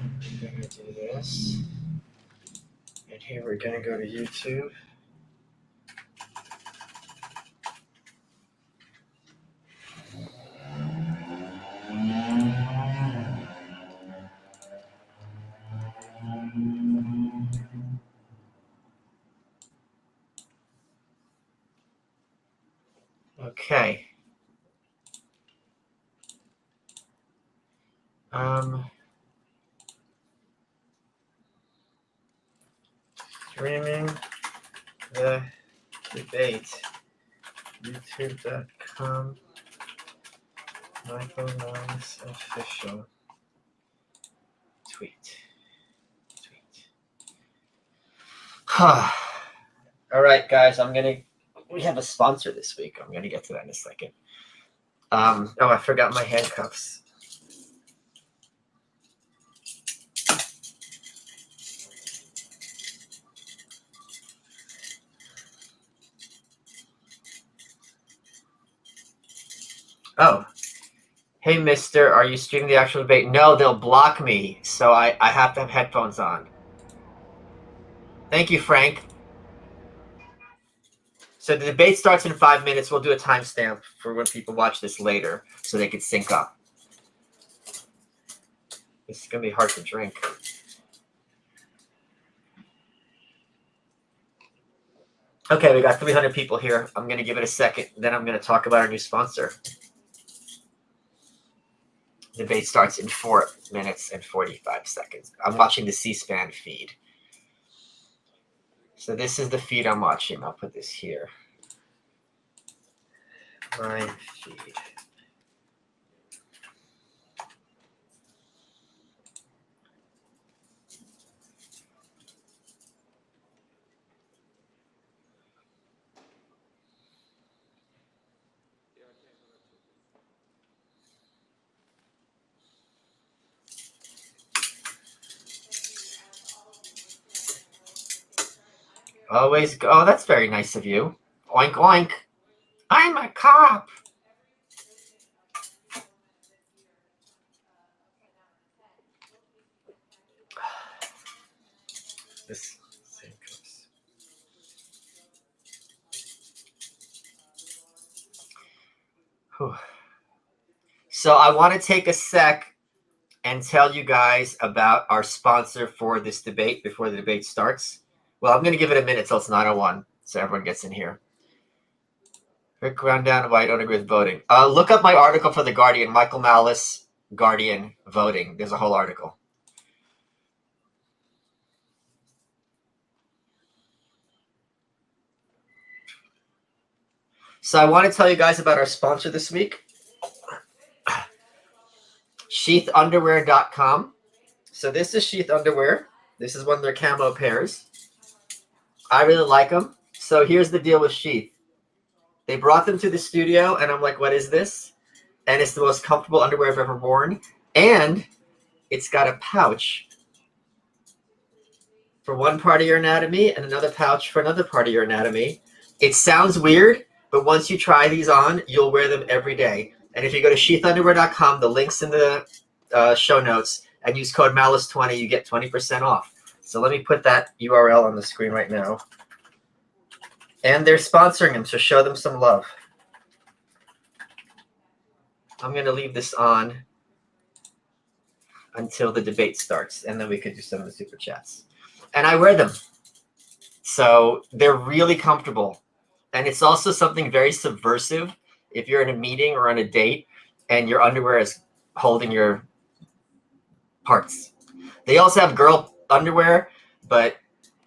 I'm going to do this. And here we're going to go to YouTube. Okay. Streaming the debate. YouTube.com. Michael Malice official. Tweet. All right, guys, we have a sponsor this week. I'm gonna get to that in a second. Oh, I forgot my handcuffs. Oh, hey, mister, are you streaming the actual debate? No, they'll block me, so I have to have headphones on. Thank you, Frank. So the debate starts in 5 minutes. We'll do a timestamp for when people watch this later so they can sync up. This is going to be hard to drink. Okay, we got 300 people here. I'm going to give it a second. Then I'm going to talk about our new sponsor. The debate starts in 4 minutes and 45 seconds. I'm watching the C-SPAN feed. So this is the feed I'm watching. I'll put this here. My feed. Always go. Oh, that's very nice of you. Oink, oink. I'm a cop. This handcuffs. So I want to take a sec and tell you guys about our sponsor for this debate before the debate starts. Well, I'm going to give it a minute till it's 9:01 so everyone gets in here. Quick rundown of why I don't agree with voting. Look up my article for The Guardian, Michael Malice, Guardian, voting. There's a whole article. So I want to tell you guys about our sponsor this week, sheathunderwear.com. So this is Sheath Underwear. This is one of their camo pairs. I really like them. So here's the deal with Sheath. They brought them to the studio, and I'm like, what is this? And it's the most comfortable underwear I've ever worn. And it's got a pouch for one part of your anatomy and another pouch for another part of your anatomy. It sounds weird, but once you try these on, you'll wear them every day. And if you go to sheathunderwear.com, the link's in the show notes, and use code MALICE20, you get 20% off. So let me put that URL on the screen right now. And they're sponsoring them, so show them some love. I'm going to leave this on until the debate starts, and then we could do some of the super chats. And I wear them. So they're really comfortable. And it's also something very subversive if you're in a meeting or on a date and your underwear is holding your parts. They also have girl underwear, but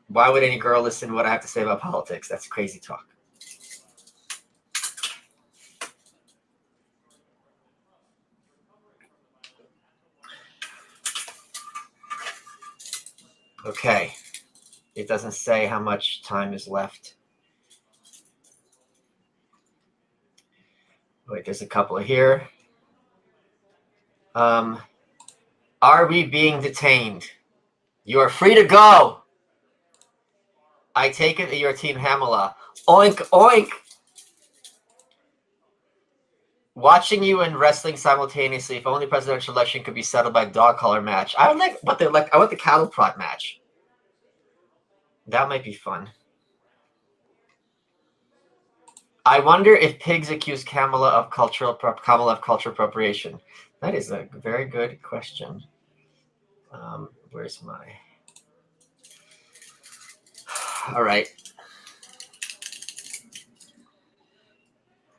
why would any girl listen to what I have to say about politics? That's crazy talk. Okay. It doesn't say how much time is left. Wait, there's a couple here. Are we being detained? You are free to go. I take it that you're Team Kamala. Oink, oink. Watching you and wrestling simultaneously. If only presidential election could be settled by dog collar match. I would like, but I want the cattle prod match. That might be fun. I wonder if pigs accuse Kamala of cultural appropriation. That is a very good question. Where's my? All right.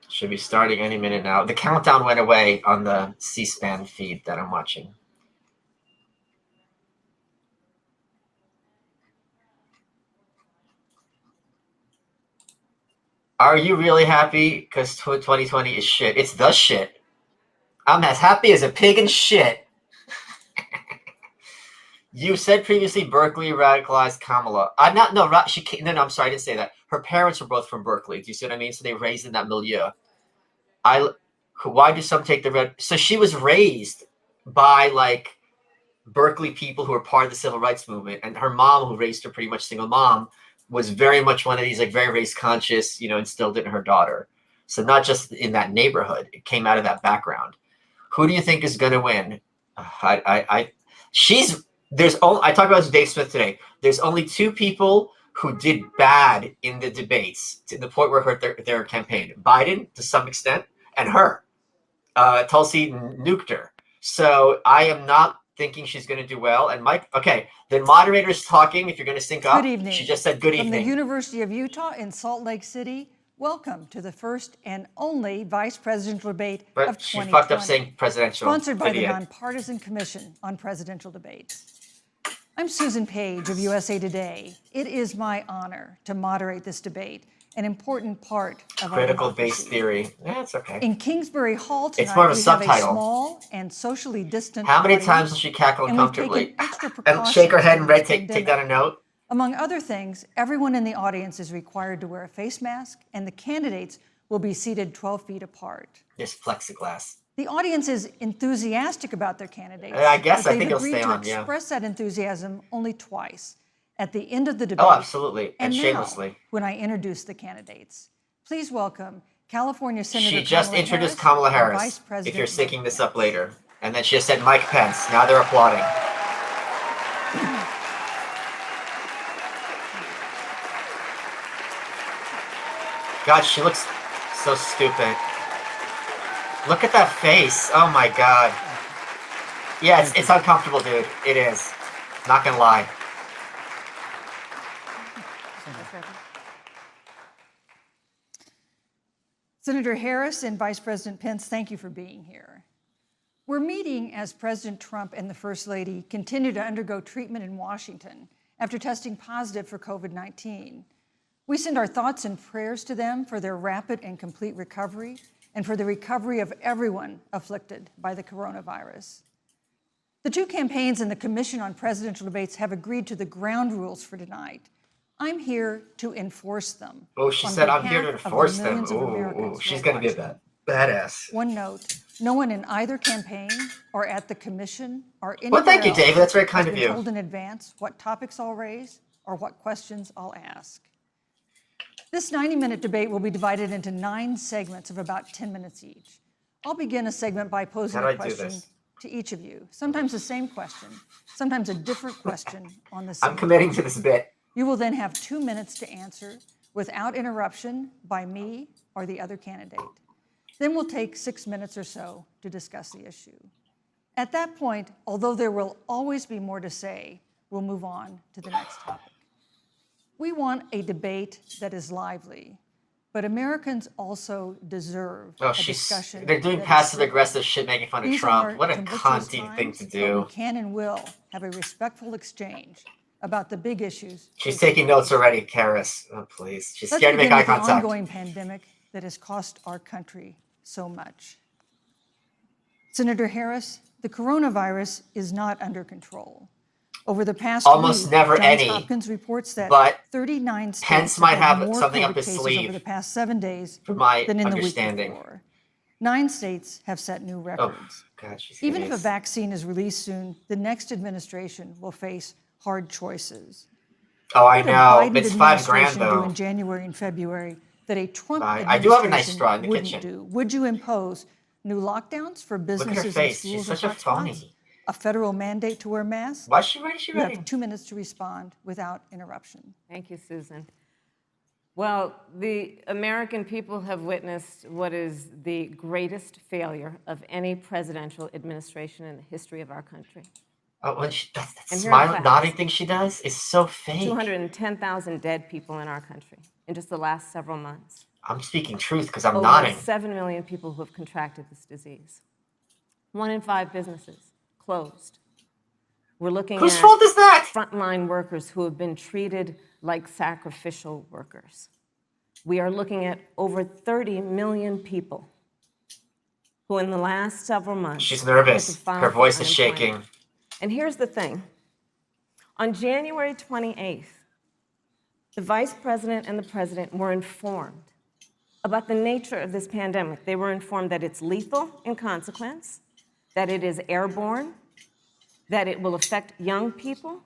Should be starting any minute now. The countdown went away on the C-SPAN feed that I'm watching. Are you really happy? Because 2020 is shit. It's the shit. I'm as happy as a pig in shit. You said previously Berkeley radicalized Kamala. I'm not. No, she. No, I'm sorry. I didn't say that. Her parents were both from Berkeley. Do you see what I mean? So they were raised in that milieu. Why do some take the red? So she was raised by like Berkeley people who were part of the civil rights movement, and her mom, who raised her pretty much single mom, was very much one of these like very race conscious, instilled in her daughter. So not just in that neighborhood, it came out of that background. Who do you think is going to win? I talked about this Dave Smith today. There's only two people who did bad in the debates to the point where it hurt their campaign. Biden, to some extent, and her. Tulsi nuked her. So I am not thinking she's going to do well. And Mike, okay, the moderator's talking. If you're going to sync up, good evening. She just said good evening. From the University of Utah in Salt Lake City, welcome to the first and only Vice Presidential Debate of 2020. She fucked up saying presidential. Sponsored by the Nonpartisan Commission on Presidential Debates. I'm Susan Page of USA Today. It is my honor to moderate this debate, an important part of critical base theory. Yeah, it's okay. In Kingsbury Hall tonight, it's more of a we subtitle. Have a small and socially distant How many audience, times will she cackle uncomfortably? And shake her head and take down a note? Among other things, everyone in the audience is required to wear a face mask, and the candidates will be seated 12 feet apart. There's plexiglass. The audience is enthusiastic about their candidates. I think it'll stay on, to express that enthusiasm only twice, at the end of the debate. Oh, absolutely, and shamelessly. Now, when I introduce the candidates. Please welcome California Senator She just introduced Kamala Harris, Vice President if you're syncing this up later. And then she just said Mike Pence. Now they're applauding. God, she looks so stupid. Look at that face. Oh my God. Yeah, it's uncomfortable, dude. It is. Not gonna lie. Senator Harris and Vice President Pence, thank you for being here. We're meeting as President Trump and the First Lady continue to undergo treatment in Washington after testing positive for COVID-19. We send our thoughts and prayers to them for their rapid and complete recovery and for the recovery of everyone afflicted by the coronavirus. The two campaigns and the Commission on Presidential Debates have agreed to the ground rules for tonight. I'm here to enforce them. Oh, she said I'm here to enforce them. Oh, she's going to be a badass. One note, no one in either campaign or at the Commission or anywhere well, thank you, David. That's very kind of you. Told in advance what topics I'll raise or what questions I'll ask. This 90-minute debate will be divided into 9 segments of about 10 minutes each. I'll begin a segment by posing a question to each of you. Sometimes the same question, sometimes a different question on the same. I'm committing to this bit. You will then have 2 minutes to answer without interruption by me or the other candidate. Then we'll take 6 minutes or so to discuss the issue. At that point, although there will always be more to say, we'll move on to the next topic. We want a debate that is lively, but Americans also deserve a discussion. They're doing passive-aggressive shit, making fun of Trump. What a cunty thing to do. We can and will have a respectful exchange about the big issues. She's taking notes already, Karis. Oh, please. She's scared to make eye contact. The ongoing pandemic that has cost our country so much. Senator Harris, the coronavirus is not under control. Over the past almost week, never Johns any. Hopkins reports that but 39 states Pence might have more something COVID up his cases sleeve. over the past 7 days from my than in understanding. the week before. 9 states have set new records. Oh, God, she's Even if a vaccine is released soon, the next administration will face hard choices. Oh, I know. Biden It's $5,000 do though. in January and February that a Trump I do have a nice straw in the wouldn't kitchen. do. Would you impose new lockdowns for Look at her businesses and face. schools She's and such a hotspots, phony. a federal mandate to wear masks. Why is she ready? She You ready? have 2 minutes to respond without interruption. Thank you, Susan. Well, the American people have witnessed what is the greatest failure of any presidential administration in the history of our country. Oh, when that And here are the smiling, facts. nodding thing she does is so fake. 210,000 dead people in our country in just the last several months. I'm speaking truth because I'm Over nodding. 7 million people who have contracted this disease. 1 in 5 businesses closed. We're looking Whose at fault is that? frontline workers who have been treated like sacrificial workers. We are looking at over 30 million people who in the last several months She's had nervous. to file Her for voice is unemployment. shaking. And here's the thing. On January 28th, the Vice President and the President were informed about the nature of this pandemic. They were informed that it's lethal in consequence, that it is airborne, that it will affect young people,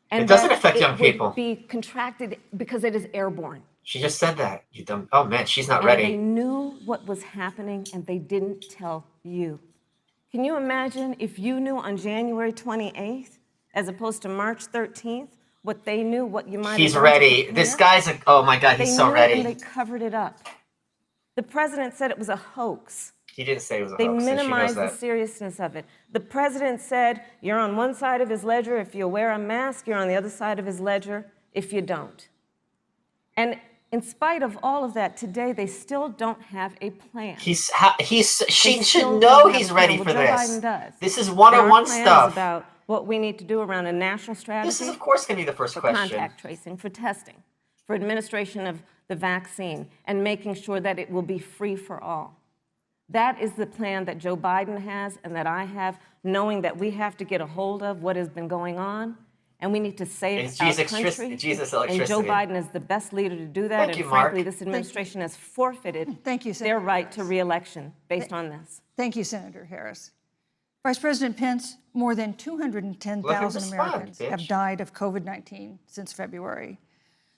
and It doesn't that affect young it people. would be contracted because it is airborne. She just said that. You dumb. Oh man, she's not And they ready. knew what was happening and they didn't tell you. Can you imagine if you knew on January 28th, as opposed to March 13th, what they knew, what you might He's have done to ready. prepare? This guy's a. Oh my God, They he's so knew it ready. and they covered it up. The president said it was a hoax. He didn't say it was a They hoax. And she knows minimized the that. seriousness of it. The president said, you're on one side of his ledger if you wear a mask, you're on the other side of his ledger if you don't. And in spite of all of that, today they still don't have a plan. She They should still know don't have he's a ready plan. for Well, Joe this. Biden does. This is And one-on-one our plan stuff. is about what we need to do around a national strategy. This is of course going to be the first for question. contact tracing, for testing, for administration of the vaccine, and making sure that it will be free for all. That is the plan that Joe Biden has and that I have, knowing that we have to get a hold of what has been going on, and we need to save It's our Jesus country. Jesus And Joe electricity. Biden is the best leader to do that. Thank you, And frankly, Mark. this administration has forfeited Thank you, their Senator right to Harris. re-election based on this. Thank you, Senator Harris. Vice President Pence, more than 210,000 respond, Americans bitch. have died of COVID-19 since February.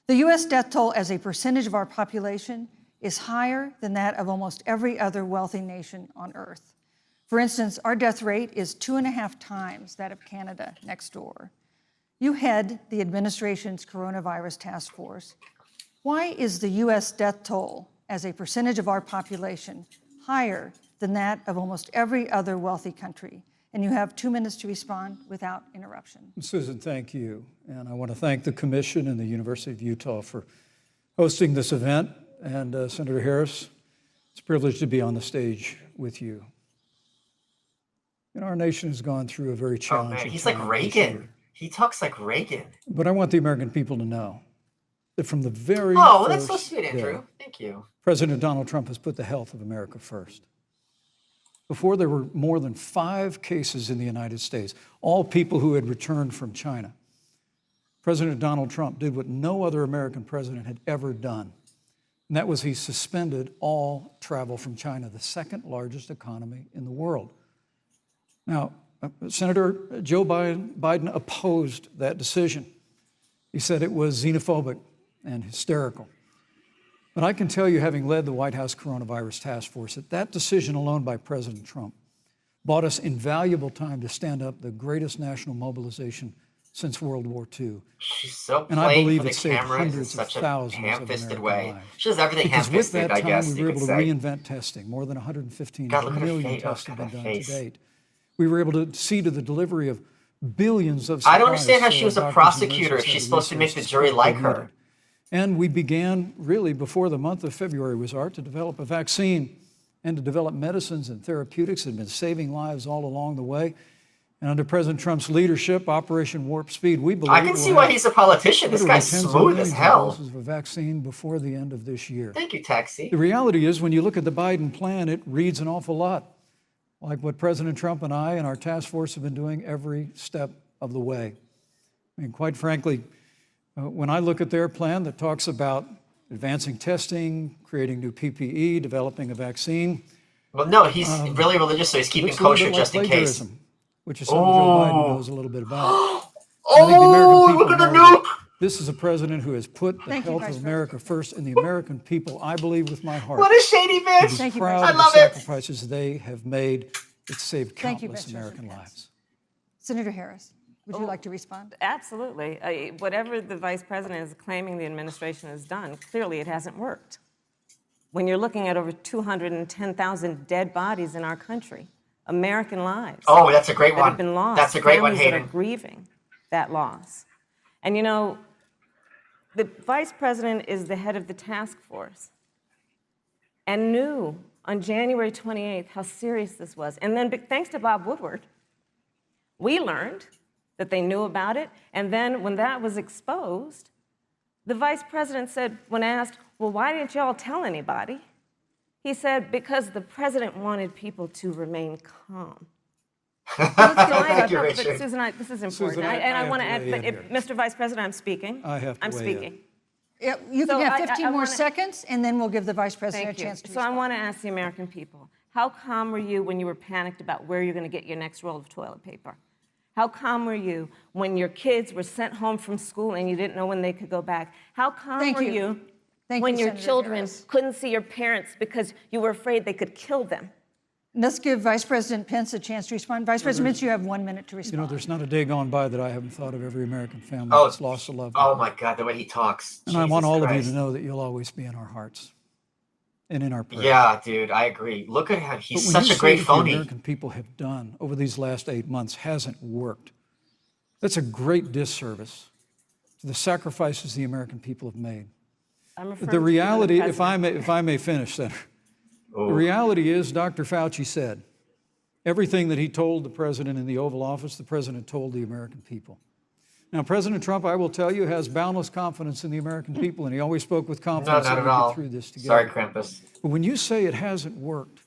The U.S. death toll as a percentage of our population is higher than that of almost every other wealthy nation on earth. For instance, our death rate is 2.5 times that of Canada next door. You head the administration's coronavirus task force. Why is the U.S. death toll as a percentage of our population higher than that of almost every other wealthy country? And you have 2 minutes to respond without interruption. Susan, thank you. And I want to thank the Commission and the University of Utah for hosting this event. And Senator Harris, it's a privilege to be on the stage with you. And our nation has gone through a very Oh challenging man, he's time like this year. Reagan. He talks like Reagan. But I want the American people to know that from the very Oh, that's first so sweet, Andrew. day, Thank you. President Donald Trump has put the health of America first. Before, there were more than 5 cases in the United States, all people who had returned from China. President Donald Trump did what no other American president had ever done, and that was he suspended all travel from China, the second largest economy in the world. Now, Senator Joe Biden opposed that decision. He said it was xenophobic and hysterical. But I can tell you, having led the White House Coronavirus Task Force, that decision alone by President Trump bought us invaluable time to stand up the greatest national mobilization since World War II. She's so And I playing believe for the it saved cameras in hundreds of such a thousands of ham-fisted American way. lives. She does everything Because with ham-fisted, that I time, guess we you were could able to say. reinvent testing. More than 115 God, look at her million face. Oh, tests have God, been her done to face. date. We were able to see to the delivery of billions of I don't supplies understand how so she our was a doctors and prosecutor if nurses had she's the supposed to make the resources jury they like needed. her. And we began, really, before the month of February was out, to develop a vaccine and to develop medicines and therapeutics that have been saving lives all along the way. And under President Trump's leadership, Operation Warp Speed, we believe I can see why he's a politician. This literally guy's tens of smooth as millions of hell. doses of a vaccine before the end of this year. Thank you, Taxi. The reality is, when you look at the Biden plan, it reads an awful lot like what President Trump and I and our task force have been doing every step of the way. I mean, quite frankly, when I look at their plan that talks about advancing testing, creating new PPE, developing a vaccine, Well, no, he's really religious, so he's keeping looks a little kosher bit like just in case. plagiarism, which is something Joe Biden knows a little bit about. Oh, look at the nuke! This is a president who has put the Thank you, health Vice of America first and the American people, I believe with my heart. What a shady bitch! is Thank you, proud Vice of the President. I love it. sacrifices they have made. It's saved Thank you, countless Vice President American Pence. lives. Senator Harris, would you like to respond? Absolutely. Whatever the vice president is claiming the administration has done, clearly it hasn't worked. When you're looking at over 210,000 dead bodies in our country, American lives Oh, that's a great that one. have been lost, That's a great one, families that are Hayden. grieving that loss. And you know, the vice president is the head of the task force and knew on January 28th how serious this was. And then thanks to Bob Woodward, we learned that they knew about it. And then when that was exposed, the vice president said, when asked, well, why didn't y'all tell anybody? He said, because the president wanted people to remain calm. Thank you, But Richard. Susan, this is important. Susan, I and I have want to to add, weigh but in if, here. Mr. Vice President, I'm speaking. I have to I'm weigh speaking. Yeah, you So can have I 15 more wanna- seconds, and then we'll give the Vice President Thank a you. chance to So I respond. want to ask the American people, how calm were you when you were panicked about where you're going to get your next roll of toilet paper? How calm were you when your kids were sent home from school and you didn't know when they could go back? How calm Thank were you. you Thank when you, your Senator children Harris. couldn't see your parents because you were afraid they could kill them? Let's give Vice President Pence a chance to respond. Vice President Pence, you have 1 minute to You respond. know, there's not a day gone by that I haven't thought of every American family Oh, that's lost a loved Oh one. my God, the way he talks. And I want Jesus all of you Christ. to know that you'll always be in our hearts and in our prayers. Yeah, dude, I agree. Look at him. But He's when such you a great say that phony. the American people have done over these last 8 months hasn't worked, that's a great disservice to the sacrifices the American people have made. I'm referring The to reality, the if I may finish, Senator, Oh. the reality is Dr. Fauci said everything that he told the president in the Oval Office, the president told the American people. Now, President Trump, I will tell you, has boundless confidence in the American people, and he always spoke with No, confidence not that at we'd all. get through this together. Sorry, Krampus. But when you say it hasn't worked,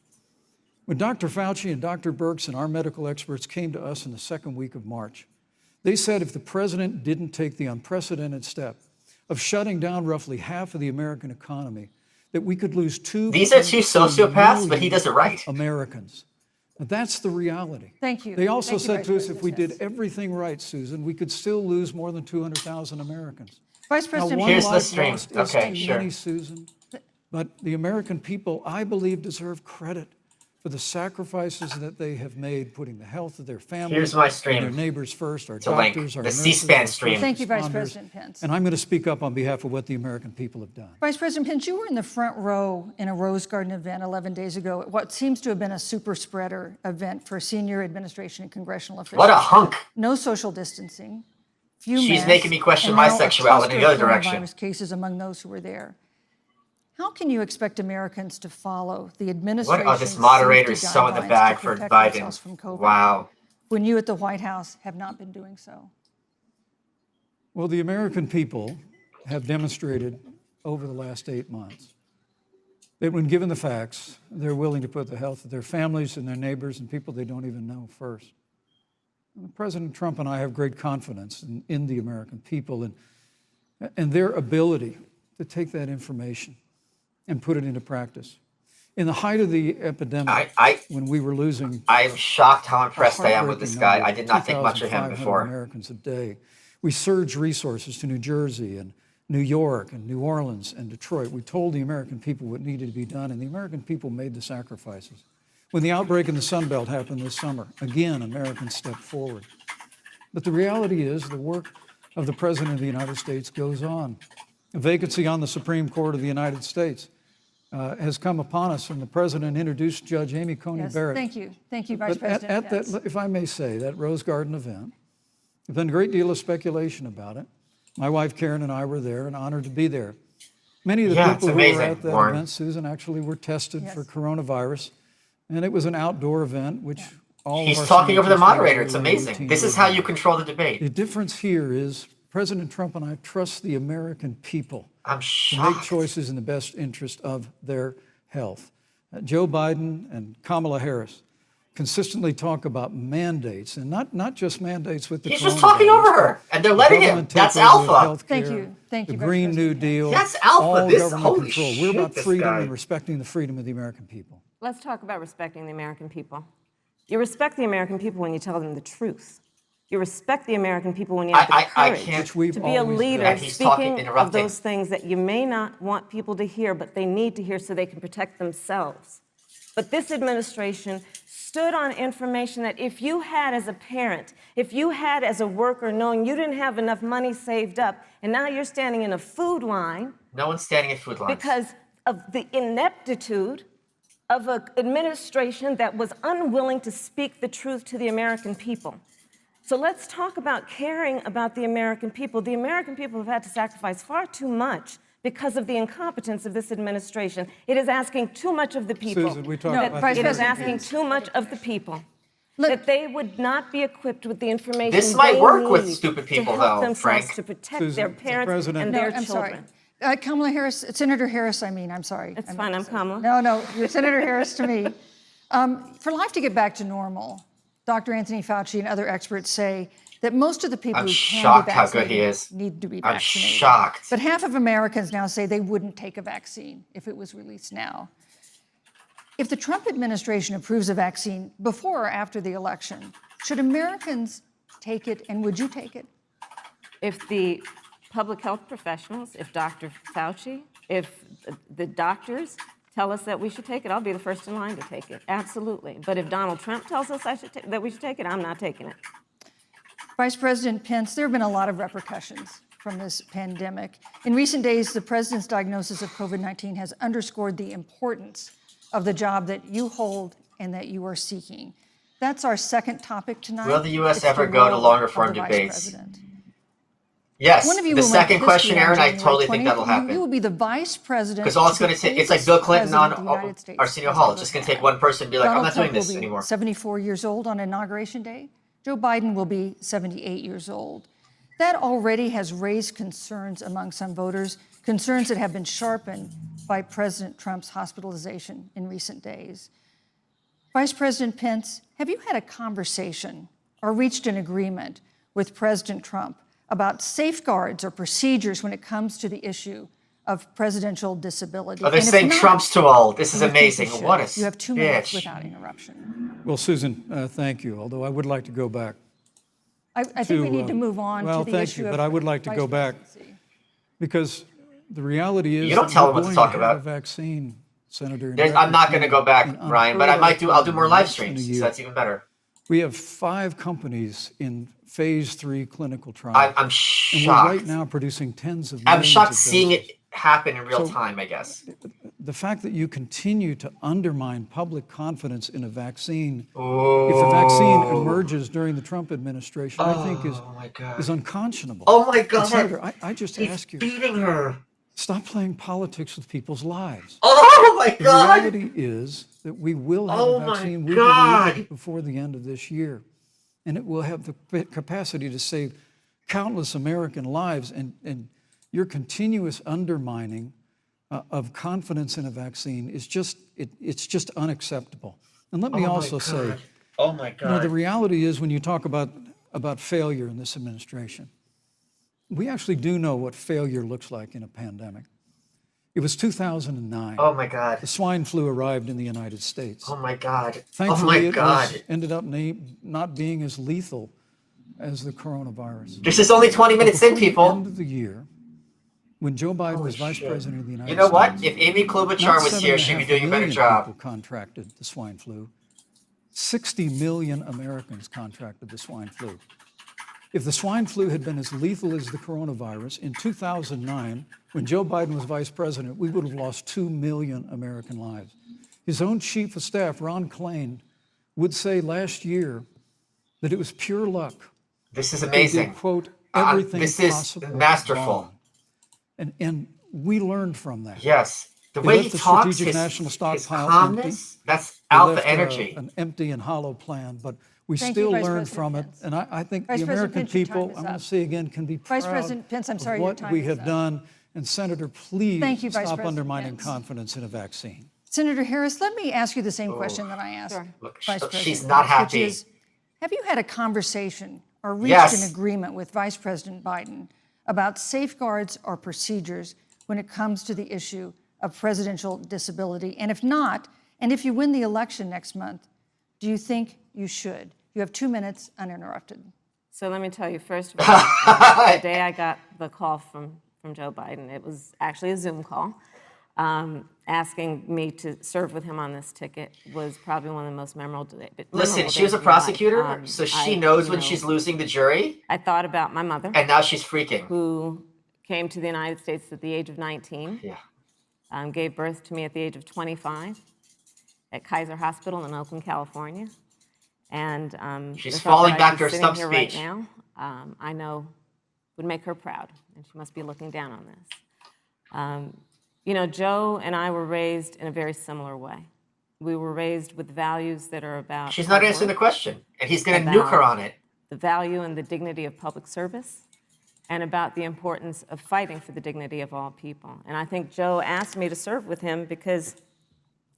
when Dr. Fauci and Dr. Birx and our medical experts came to us in the second week of March, they said if the president didn't take the unprecedented step of shutting down roughly half of the American economy, that we could lose 2 These are two sociopaths, but he does it right. Americans. But that's the reality. Thank you. They also Thank you, said Vice to us if we President did everything right, Susan, we could still lose more than 200,000 Americans. Vice Now, President one Here's the life stream. lost is Okay, too sure. many, Susan. But the American people, I believe, deserve credit for the sacrifices that they have made, putting the health of their families Here's my and stream. their neighbors first, our It's a link. doctors, our The nurses, C-SPAN our stream. first Thank you, Vice responders. President Pence. And I'm going to speak up on behalf of what the American people have done. Vice President Pence, you were in the front row in a Rose Garden event 11 days ago at what seems to have been a super spreader event for senior administration and congressional officials. What a hunk. No social distancing, few She's masks, making me question and my now a sexuality in the cluster other of direction. coronavirus cases among those who were there. How can you expect Americans to follow the What? administration's Oh, this moderator is safety so in the guidelines bag to for protect Biden. themselves from COVID Wow. when you at the White House have not been doing so? Well, the American people have demonstrated over the last 8 months that when given the facts, they're willing to put the health of their families and their neighbors and people they don't even know first. And President Trump and I have great confidence in the American people and their ability to take that information and put it into practice. In the height of the epidemic, when we were losing I'm shocked how impressed I am with this guy. I did not think much of him 2,500 before. Americans a day. We surged resources to New Jersey and New York and New Orleans and Detroit. We told the American people what needed to be done, and the American people made the sacrifices. When the outbreak in the Sun Belt happened this summer, again, Americans stepped forward. But the reality is the work of the President of the United States goes on. A vacancy on the Supreme Court of the United States has come upon us, and the President introduced Judge Amy Coney Yes, Barrett. thank you. Thank you, Vice But President at Pence. that, if I may say, that Rose Garden event, there's been a great deal of speculation about it. My wife Karen and I were there and honored to be there. Many of the Yeah, it's people who were amazing, at that Warren. event, Susan, actually were tested Yes. for coronavirus, and it was an outdoor event, which all of He's our talking over the senators moderator. were It's really amazing. routine This is to how do. you control the debate. The difference here is President Trump and I trust the American people I'm to make shocked. choices in the best interest of their health. Joe Biden and Kamala Harris consistently talk about mandates, and not just mandates with the He's just talking coronavirus, over her, and they're letting him. government That's takeover of alpha. healthcare, Thank you. Thank you, the Vice Green New President Pence. Deal. That's alpha. All This- government holy control. We're shit, about this freedom guy. and respecting the freedom of the American people. Let's talk about respecting the American people. You respect the American people when you tell them the truth. You respect the American people when you have the I courage can't. Which we've to be a always leader, done. And he's talking, speaking of interrupting. those things that you may not want people to hear, but they need to hear so they can protect themselves. But this administration stood on information that if you had as a parent, if you had as a worker, knowing you didn't have enough money saved up, and now you're standing in a food line No one's standing in food lines. because of the ineptitude of an administration that was unwilling to speak the truth to the American people. So let's talk about caring about the American people. The American people have had to sacrifice far too much because of the incompetence of this administration. It is asking too much of the people. Susan, we talked No, about Vice It is President asking too much of the people. Look- That they would not be equipped with the information This might they work with need stupid to people, help though, themselves Frank. to protect Susan, their the parents President- and No, their I'm children. sorry. Kamala Harris, Senator Harris, I'm sorry. It's I meant fine, to I'm say- Kamala. No, you're Senator Harris to me. For life to get back to normal, Dr. Anthony Fauci and other experts say that most of the people I'm who can shocked be how good vaccinated he is. need to be I'm vaccinated. shocked. But half of Americans now say they wouldn't take a vaccine if it was released now. If the Trump administration approves a vaccine before or after the election, should Americans take it, and would you take it? If the public health professionals, if Dr. Fauci, if the doctors tell us that we should take it, I'll be the first in line to take it, absolutely. But if Donald Trump tells us that we should take it, I'm not taking it. Vice President Pence, there have been a lot of repercussions from this pandemic. In recent days, the president's diagnosis of COVID-19 has underscored the importance of the job that you hold and that you are seeking. That's our second topic tonight. Will the U.S. It's ever the go to role longer of form the Vice debates? President. Yes. One of you The will make second history question, on Aaron, I January totally think 20th. that'll You will happen. be the Vice President. Because all it's going to take, it's like Bill Clinton on President of the United States Arsenio has Hall. ever It's just going to had. take one person and be like, I'm Donald not doing Trump will this be anymore. 74 years old on Inauguration Day. Joe Biden will be 78 years old. That already has raised concerns among some voters, concerns that have been sharpened by President Trump's hospitalization in recent days. Vice President Pence, have you had a conversation or reached an agreement with President Trump about safeguards or procedures when it comes to the issue of presidential disability? Oh, they're And if saying not, Trump's too old. This is do you think we amazing. should? What a You have 2 minutes bitch. without interruption. Well, Susan, thank you, although I would like to go back. I think we need to move on well, to the thank issue you, of but I would like to vice go back. presidency. Because the reality is You don't that tell we're them what to going talk have about. a vaccine, Senator. in I'm not going to go back, in Ryan, but I'll do more live streams. So year. that's even better. We have 5 companies in phase 3 clinical trials. I'm And we're shocked. right now producing tens of I'm millions shocked of seeing doses. it happen in real So- time, I guess. The fact that you continue to undermine public confidence in a vaccine, if Oh, a vaccine emerges during the Trump administration, I think my God. is unconscionable. Oh my And God. Senator, I just He's ask you, beating her. stop playing politics with people's lives. Oh my The God. reality is that we will have Oh a my vaccine, we God. believe, before the end of this year. And it will have the capacity to save countless American lives. And your continuous undermining of confidence in a vaccine is just, it's just unacceptable. And let me Oh my also say, God. Oh my you know, the God. reality is when you talk about failure in this administration, we actually do know what failure looks like in a pandemic. It was 2009. Oh my God. The swine flu arrived in the United States. Oh my God. Thankfully, oh my it God. ended up not being as lethal as the coronavirus. This is only 20 minutes in, Before the people. end of the year, when Joe Biden was vice shit. president of the United You know what? States, If Amy Klobuchar not was here, she'd be 7.5 doing a better million job. people contracted the swine flu. 60 million Americans contracted the swine flu. If the swine flu had been as lethal as the coronavirus, in 2009, when Joe Biden was vice president, we would have lost 2 million American lives. His own chief of staff, Ron Klain, would say last year that it was pure luck. This is They amazing. did, quote, everything This is possible masterful. wrong. And we learned from that. Yes. The They way left he the talks, strategic national his stockpile calmness, that's They alpha left, energy. an empty and hollow plan, but we Thank you, still Vice learned President from it. Pence. And I think Vice the President American Pence, your people, time is I'm going up. to say again, can be Vice proud President Pence, I'm sorry, of your what time we is have up. done. And Senator, please Thank you, Vice stop President undermining Pence. confidence in a vaccine. Senator Harris, let me ask you the same question that I asked Sure. Look, Vice she's President not Pence, happy. which is, have you had a conversation or reached Yes. an agreement with Vice President Biden about safeguards or procedures when it comes to the issue of presidential disability? And if not, and if you win the election next month, do you think you should? You have 2 minutes uninterrupted. So let me tell you, first of all, the day I got the call from Joe Biden, it was actually a Zoom call, asking me to serve with him on this ticket was probably one of the most memorable days. Listen, she was a prosecutor, so she knows when she's losing the jury. I thought about my mother. And now she's freaking. Who came to the United States at the age of 19. Yeah. Gave birth to me at the age of 25 at Kaiser Hospital in Oakland, California. And she's falling back to her stump here speech. Right now, I know would make her proud, and she must be looking down on this. You know, Joe and I were raised in a very similar way. We were raised with values that are about. She's not answering the question, and he's going to nuke her on it. The value and the dignity of public service, and about the importance of fighting for the dignity of all people. And I think Joe asked me to serve with him because,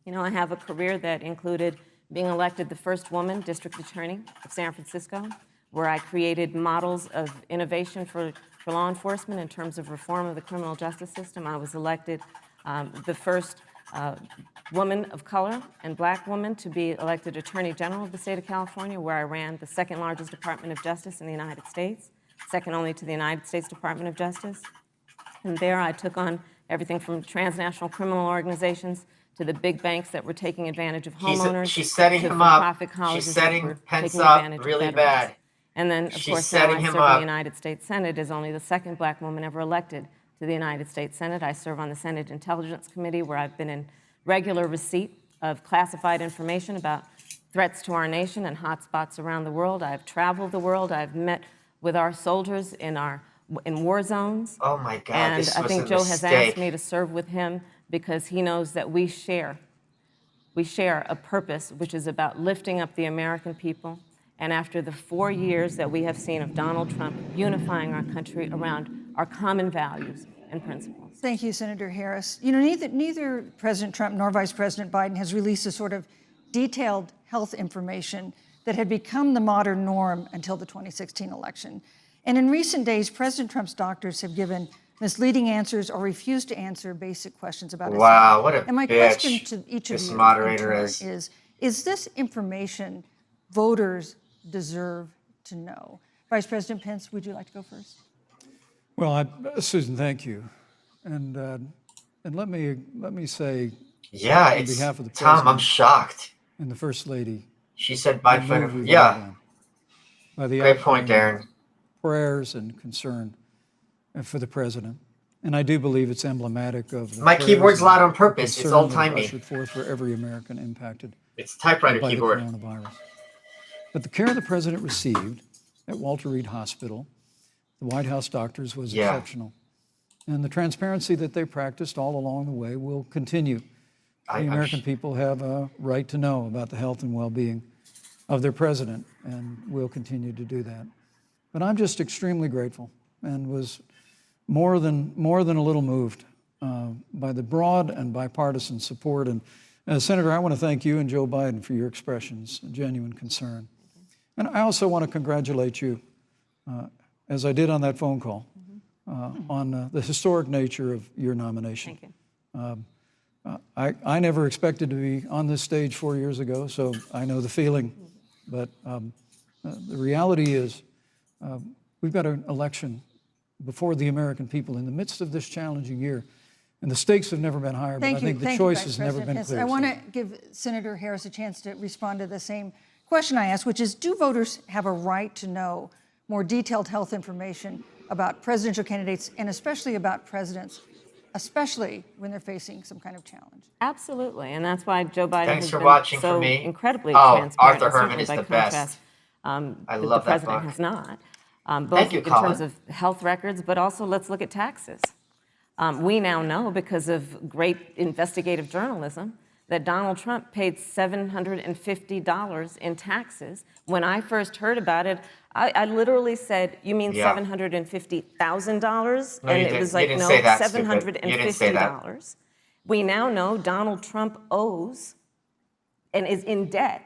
you know, I have a career that included being elected the first woman district attorney of San Francisco, where I created models of innovation for law enforcement in terms of reform of the criminal justice system. I was elected the first woman of color and black woman to be elected Attorney General of the state of California, where I ran the second largest Department of Justice in the United States, second only to the United States Department of Justice. And there I took on everything from transnational criminal organizations to the big banks that were taking advantage of homeowners. She's setting him up. She's setting Pence up really bad. And then, of course, now I serve in the United States Senate as only the second black woman ever elected to the United States Senate. I serve on the Senate Intelligence Committee, where I've been in regular receipt of classified information about threats to our nation and hotspots around the world. I've traveled the world. I've met with our soldiers in war zones. Oh my God! And this I was think a Joe mistake. has asked me to serve with him because he knows that we share a purpose which is about lifting up the American people. And after the 4 years that we have seen of Donald Trump unifying our country around our common values and principles. Thank you, Senator Harris. You know, neither President Trump nor Vice President Biden has released the sort of detailed health information that had become the modern norm until the 2016 election. And in recent days, President Trump's doctors have given misleading answers or refused to answer basic questions about his Wow, health. what a And my bitch question to each of this you moderator in turn is this information voters deserve to know? Vice President Pence, would you like to go first? Well, Susan, thank you. And let me say, yeah, on it's behalf of the Tom, President I'm shocked. and the First Lady, She said bye, we friend. move Yeah, by the great point, outpouring Darren. prayers and concern for the President. And I do believe it's emblematic of the My prayers keyboard's and loud on purpose. It's concern old that timey. ushered forth for every American impacted It's typewriter by keyboard. the coronavirus. But the care the President received at Walter Reed Hospital, the White House doctors, was exceptional. And the transparency that they practiced all along the way will continue. The American people have a right to know about the health and well-being of their president, and will continue to do that. But I'm just extremely grateful and was more than a little moved by the broad and bipartisan support. And Senator, I want to thank you and Joe Biden for your expressions of genuine concern. And I also want to congratulate you, as I did on that phone call, on the historic nature of your nomination. Thank you. I never expected to be on this stage 4 years ago, so I know the feeling. But the reality is we've got an election before the American people in the midst of this challenging year. And the stakes have never been higher, but I think the choice has never been clearer. I want to give Senator Harris a chance to respond to the same question I asked, which is, do voters have a right to know more detailed health information about presidential candidates and especially about presidents, especially when they're facing some kind of challenge? Absolutely, and that's why Joe Biden Thanks has for been watching so for me. incredibly Oh, transparent. Arthur and Herman certainly is by the best. contrast, I that love the that president book. has not. Both Thank you, in Colin. terms of health records, but also let's look at taxes. We now know, because of great investigative journalism, that Donald Trump paid $750 in taxes. When I first heard about it, I literally said, "You mean $750,000?" No, you And it didn't. was You like, didn't "No, say that, stupid. You didn't say that. $750." We now know Donald Trump owes and is in debt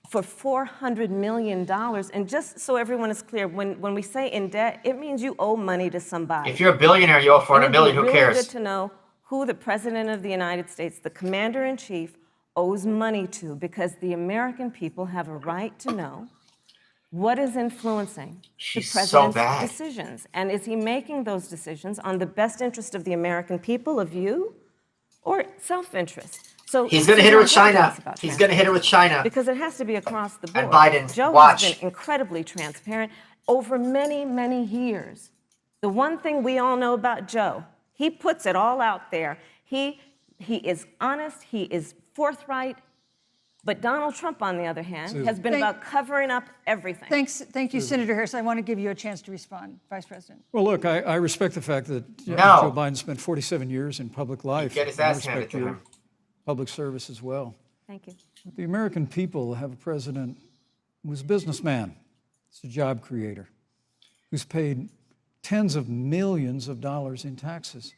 for $400 million. And just so everyone is clear, when we say in debt, it means you owe money to somebody. If you're a billionaire, you owe 400 million. Who It's cares? really good to know who the President of the United States, the Commander-in-Chief, owes money to, because the American people have a right to know What is influencing She's the so president's bad. decisions? And is he making those decisions on the best interest of the American people, of you, or self-interest? So He's going to hit her with Susan, China. tell us about He's going to hit her with transparency. China. Because it has to be across the board. And Biden, Joe watch. has been incredibly transparent over many, many years. The one thing we all know about Joe, he puts it all out there. He is honest, he is forthright. But Donald Trump, on the other hand, has been about covering up everything. Thank you, Senator Harris. I want to give you a chance to respond, Vice President. Well, look, I respect the fact that Joe Biden spent 47 years in public life. Get his I ass respect handed to your him. public service as well. Thank you. But the American people have a president who's a businessman, he's a job creator, who's paid tens of millions of dollars in taxes,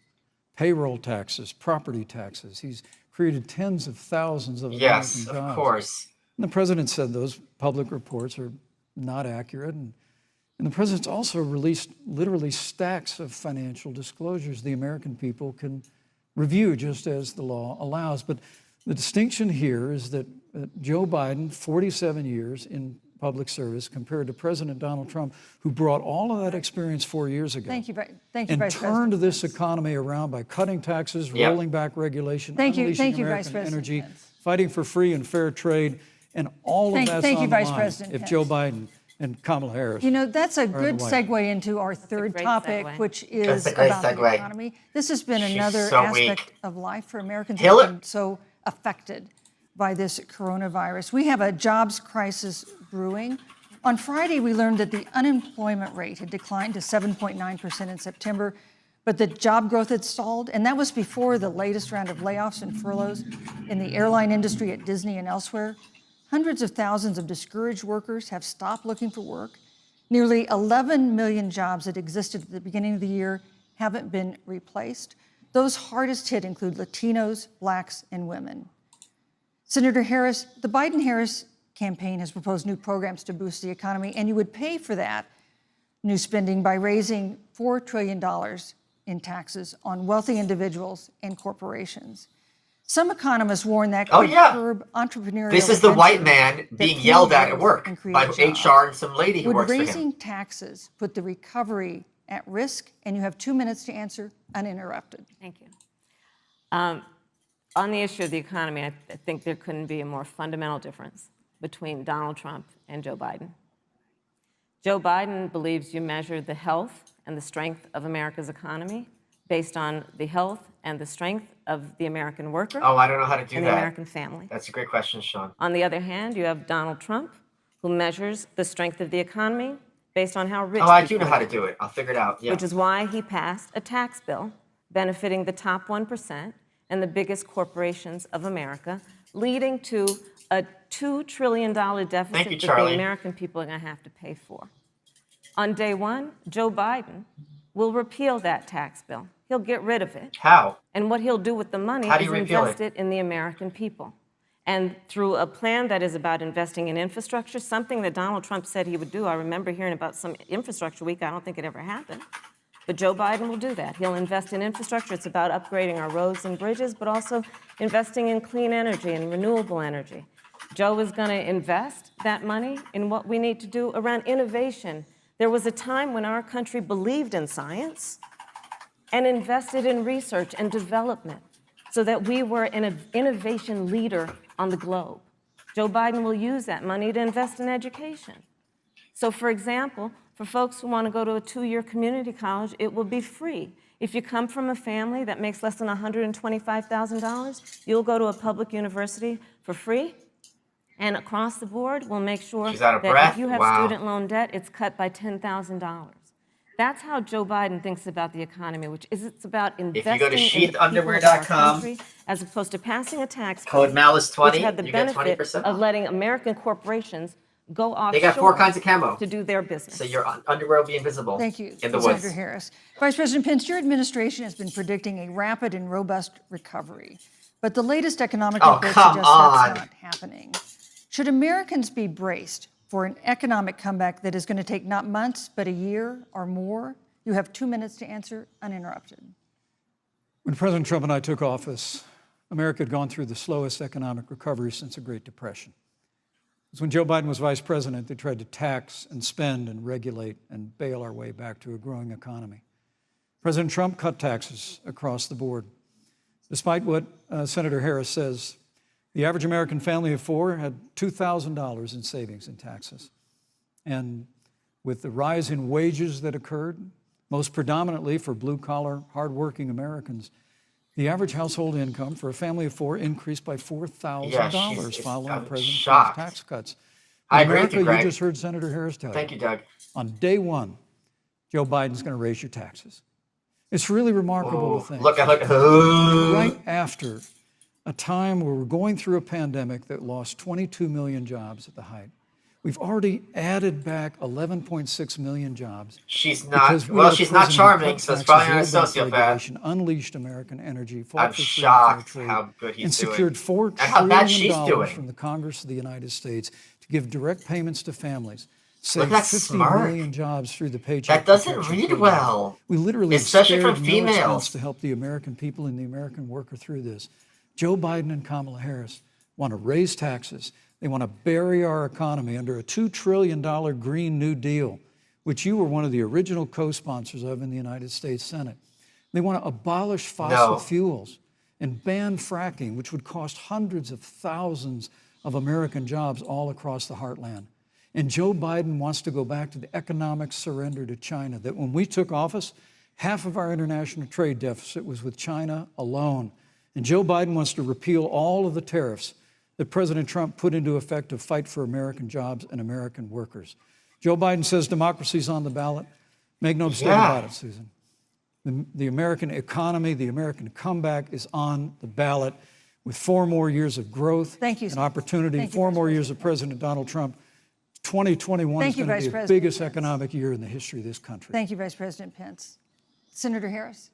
payroll taxes, property taxes. He's created tens of thousands of American jobs. Yes, of course. And the president said those public reports are not accurate. And the president's also released literally stacks of financial disclosures the American people can review just as the law allows. But the distinction here is that Joe Biden, 47 years in public service, compared to President Donald Trump, who brought all of that experience 4 years ago. Thank you, Vice And President. turned this economy around by cutting taxes, Yep. rolling back regulation, Thank you, unleashing Vice American President energy, Pence. fighting for free and fair trade, and all of that's Thank on you, the Vice line President if Pence. Joe Biden and Kamala Harris. You know, that's a good White segue into our third great topic, segue. which is That's a great about the segue. economy. This has been She's another so aspect weak. of life for Americans who Hillary- have been so affected by this coronavirus. We have a jobs crisis brewing. On Friday, we learned that the unemployment rate had declined to 7.9% in September, but the job growth had stalled, and that was before the latest round of layoffs and furloughs in the airline industry at Disney and elsewhere. Hundreds of thousands of discouraged workers have stopped looking for work. Nearly 11 million jobs that existed at the beginning of the year haven't been replaced. Those hardest hit include Latinos, Blacks, and women. Senator Harris, the Biden-Harris campaign has proposed new programs to boost the economy, and you would pay for that new spending by raising $4 trillion in taxes on wealthy individuals and corporations. Some economists warn that could curb entrepreneurial This is the white ventures man that being pay yelled at bills work and create by jobs. HR and some lady who Would works for him. raising taxes put the recovery at risk? And you have 2 minutes to answer uninterrupted. Thank you. On the issue of the economy, I think there couldn't be a more fundamental difference between Donald Trump and Joe Biden. Joe Biden believes you measure the health and the strength of America's economy based on the health and the strength of the American worker Oh, I don't know how to do and the that. American family. That's a great question, Sean. On the other hand, you have Donald Trump, who measures the strength of the economy based on how rich Oh, I do people know how are. to do it. I'll figure it out. Yeah. Which is why he passed a tax bill benefiting the top 1% and the biggest corporations of America, leading to a $2 trillion deficit Thank you, that Charlie. the American people are going to have to pay for. On day one, Joe Biden will repeal that tax bill. He'll get rid of it. How? And what he'll do with the money How do is you repeal invest it in the American people. And through a plan that is about investing in infrastructure, something that Donald Trump said he would do. I remember hearing about some infrastructure week. I don't think it ever happened. But Joe Biden will do that. He'll invest in infrastructure. It's about upgrading our roads and bridges, but also investing in clean energy and renewable energy. Joe is going to invest that money in what we need to do around innovation. There was a time when our country believed in science and invested in research and development so that we were an innovation leader on the globe. Joe Biden will use that money to invest in education. So, for example, for folks who want to go to a 2-year community college, it will be free. If you come from a family that makes less than $125,000, you'll go to a public university for free. And across the board, we'll make sure She's out of that breath? if you have Wow. student loan debt, it's cut by $10,000. That's how Joe Biden thinks about the economy, which is it's about investing go to in the people of our sheathunderwear.com, country, as opposed to passing a tax Code bill, Malice 20, which had the you get benefit 20% of off. letting American corporations go offshore They got 4 kinds of camo. to do their business. So your underwear will be invisible Thank you, in the Senator woods. Harris. Vice President Pence, your administration has been predicting a rapid and robust recovery, but the latest economic Oh, report come suggests on. that's not happening. Should Americans be braced for an economic comeback that is going to take not months, but a year or more? You have 2 minutes to answer uninterrupted. When President Trump and I took office, America had gone through the slowest economic recovery since the Great Depression. Because when Joe Biden was vice president, they tried to tax and spend and regulate and bail our way back to a growing economy. President Trump cut taxes across the board. Despite what Senator Harris says, the average American family of four had $2,000 in savings in taxes. And with the rise in wages that occurred, most predominantly for blue-collar, hardworking Americans, the average household income for a family of four increased by $4,000 following President Trump's tax cuts. I agree with America, you, Greg. you just heard Senator Harris tell you. Thank you, Doug. On day one, Joe Biden's going to raise your taxes. It's really remarkable to think. Look. Right after a time where we're going through a pandemic that lost 22 million jobs at the height. We've already added back 11.6 million jobs. She's not charming, so it's probably not a sociopath. Unleashed American energy. I'm shocked how good he's doing. And secured $4 how bad she's trillion doing. from the Congress of the United States to give direct payments to families. Look, Save that's 50 smart. million jobs through the Paycheck That doesn't Protection read Program. well. We literally Especially spared from no females. expense to help the American people and the American worker through this. Joe Biden and Kamala Harris want to raise taxes. They want to bury our economy under a $2 trillion Green New Deal, which you were one of the original co-sponsors of in the United States Senate. They want to abolish fossil fuels and ban fracking, which would cost hundreds of thousands of American jobs all across the heartland. And Joe Biden wants to go back to the economic surrender to China, that when we took office, half of our international trade deficit was with China alone. And Joe Biden wants to repeal all of the tariffs that President Trump put into effect to fight for American jobs and American workers. Joe Biden says democracy's on the ballot. Make no mistake about it, Susan. The American economy, the American comeback is on the ballot with 4 more years of growth and opportunity, 4 more years of President Donald Trump. 2021 is going to be the biggest economic year in the history of this country. Thank you, Vice President Pence. Senator Harris.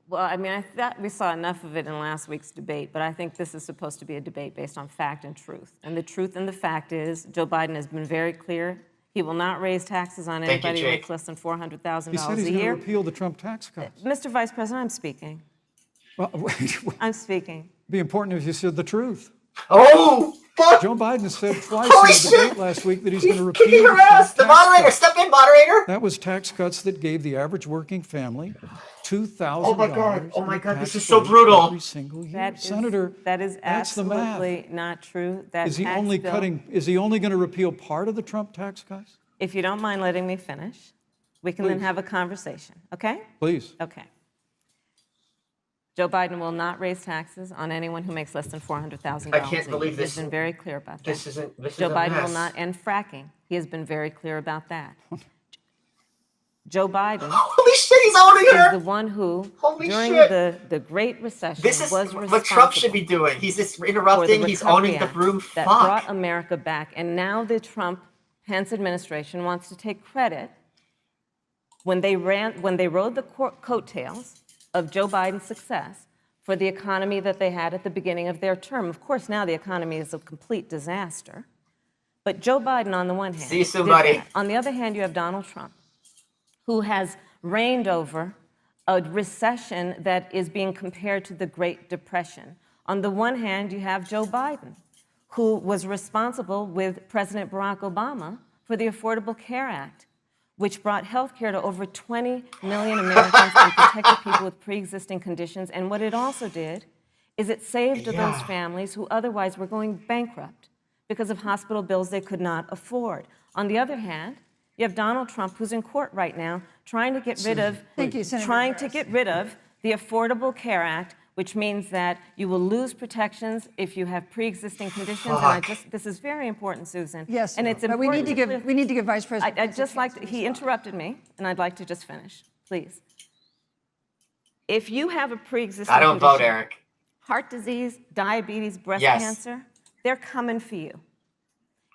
Well, I mean, I thought we saw enough of it in last week's debate, but I think this is supposed to be a debate based on fact and truth. And the truth and the fact is, Joe Biden has been very clear. He will not raise taxes on anybody who makes less than $400,000 a year. He said he's going to repeal the Trump tax cuts. Mr. Vice President, I'm speaking. Well, I'm speaking. It'd be important if you said the truth. Oh, fuck! Joe Biden said twice in the debate last week that he's going to repeal Kicking her ass! The moderator, step in, moderator! That was tax cuts that gave the average working family $2,000. Oh my God, this is so brutal. Every single year. Senator, that is that's the math. absolutely not true. That Is he tax only bill, cutting? Is he only going to repeal part of the Trump tax cuts? If you don't mind letting me finish, we can then have a conversation, okay? Please. Okay. Joe Biden will not raise taxes on anyone who makes less than $400,000. I can't believe this. He's been very clear about that. This is Joe a Biden mess. will not end fracking. He has been very clear about that. Joe Biden Holy shit, he's owning is her! the one who, Holy during shit. the Great Recession, This is was what Trump should be doing. He's just for the interrupting, he's owning the Recovery broom. Act that Fuck. brought America back. And now the Trump-Pence administration wants to take credit when they rode the coattails of Joe Biden's success for the economy that they had at the beginning of their term. Of course, now the economy is a complete disaster. But Joe Biden, on the one hand, See you soon, buddy. did that. On the other hand, you have Donald Trump, who has reigned over a recession that is being compared to the Great Depression. On the one hand, you have Joe Biden, who was responsible with President Barack Obama for the Affordable Care Act, which brought health care to over 20 million Americans and protected people with pre-existing conditions. And what it also did is it saved those families who otherwise were going bankrupt because of hospital bills they could not afford. On the other hand, you have Donald Trump, who's in court right now, trying to get rid of the Affordable Care Act, which means that you will lose protections if you have pre-existing conditions. And this is very important, Susan. Yes, and it's but we need to give Vice President. I'd just like to, he interrupted me, and I'd like to just finish, please. If you have a pre-existing I don't condition, vote, Eric. heart disease, diabetes, breast cancer, they're coming for you.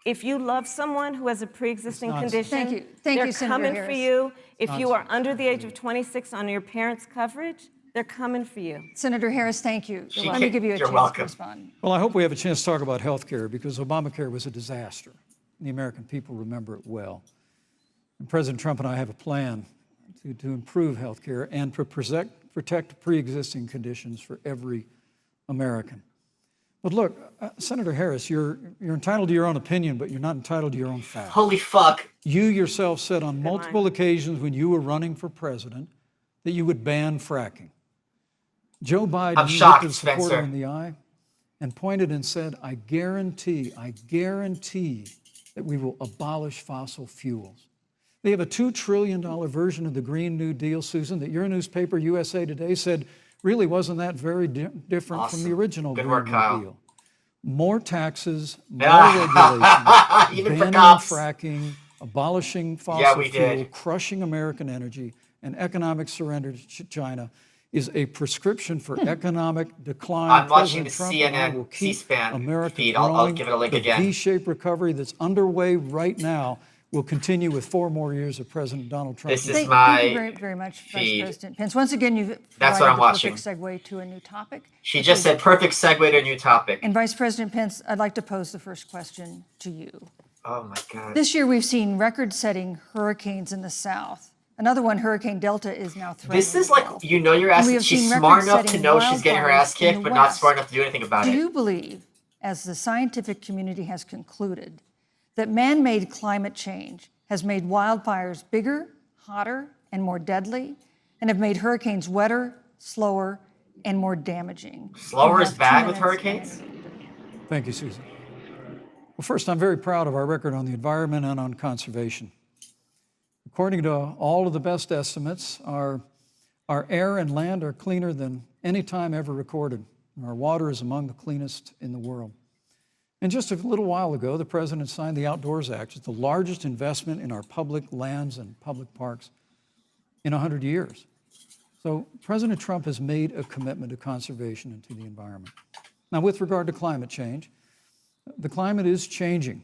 If you love someone who has a pre-existing condition, they're coming for you. If you are under the age of 26 on your parents' coverage, they're coming for you. Senator Harris, thank you. Let me give you a chance to respond. Well, I hope we have a chance to talk about health care because Obamacare was a disaster. The American people remember it well. And President Trump and I have a plan to improve health care and to protect pre-existing conditions for every American. But look, Senator Harris, you're entitled to your own opinion, but you're not entitled to your own facts. Holy fuck. You yourself said on Good multiple line. occasions when you were running for president that you would ban fracking. Joe Biden I'm shocked, looked at a supporter Spencer. in the eye and pointed and said, I guarantee that we will abolish fossil fuels. They have a $2 trillion version of the Green New Deal, Susan, that your newspaper, USA Today, said really wasn't that very different from the original Good Green work, New Kyle. Deal. More taxes, more regulation, Even for banning cops. fracking, abolishing fossil Yeah, we fuel, did. crushing American energy, and economic surrender to China is a prescription for economic decline. I'm watching President the Trump and I CNN will keep C-SPAN America feed. I'll growing. give it a link The again. V-shaped recovery that's underway right now will continue with 4 more years of President Donald Trump. This is Thank my you very, very much, feed. Vice President Pence. Once again, you've That's provided what I'm the watching. perfect segue to a new topic. She which just is- said perfect segue to a new topic. And Vice President Pence, I'd like to pose the first question to you. Oh my God. This year, we've seen record-setting hurricanes in the South. Another one, Hurricane Delta, is now threatening. This is the like, world. you know, you're And we asking, have she's seen smart enough to record-setting know she's getting her ass wildfires in kicked, the but not West. smart enough to do anything about Do it. you believe, as the scientific community has concluded, that man-made climate change has made wildfires bigger, hotter, and more deadly, and have made hurricanes wetter, slower, and more damaging? Slower You is have 2 bad with minutes. hurricanes? Thank you, Susan. Well, first, I'm very proud of our record on the environment and on conservation. According to all of the best estimates, our air and land are cleaner than any time ever recorded. Our water is among the cleanest in the world. And just a little while ago, the President signed the Outdoors Act. It's the largest investment in our public lands and public parks in 100 years. So President Trump has made a commitment to conservation and to the environment. Now, with regard to climate change, the climate is changing.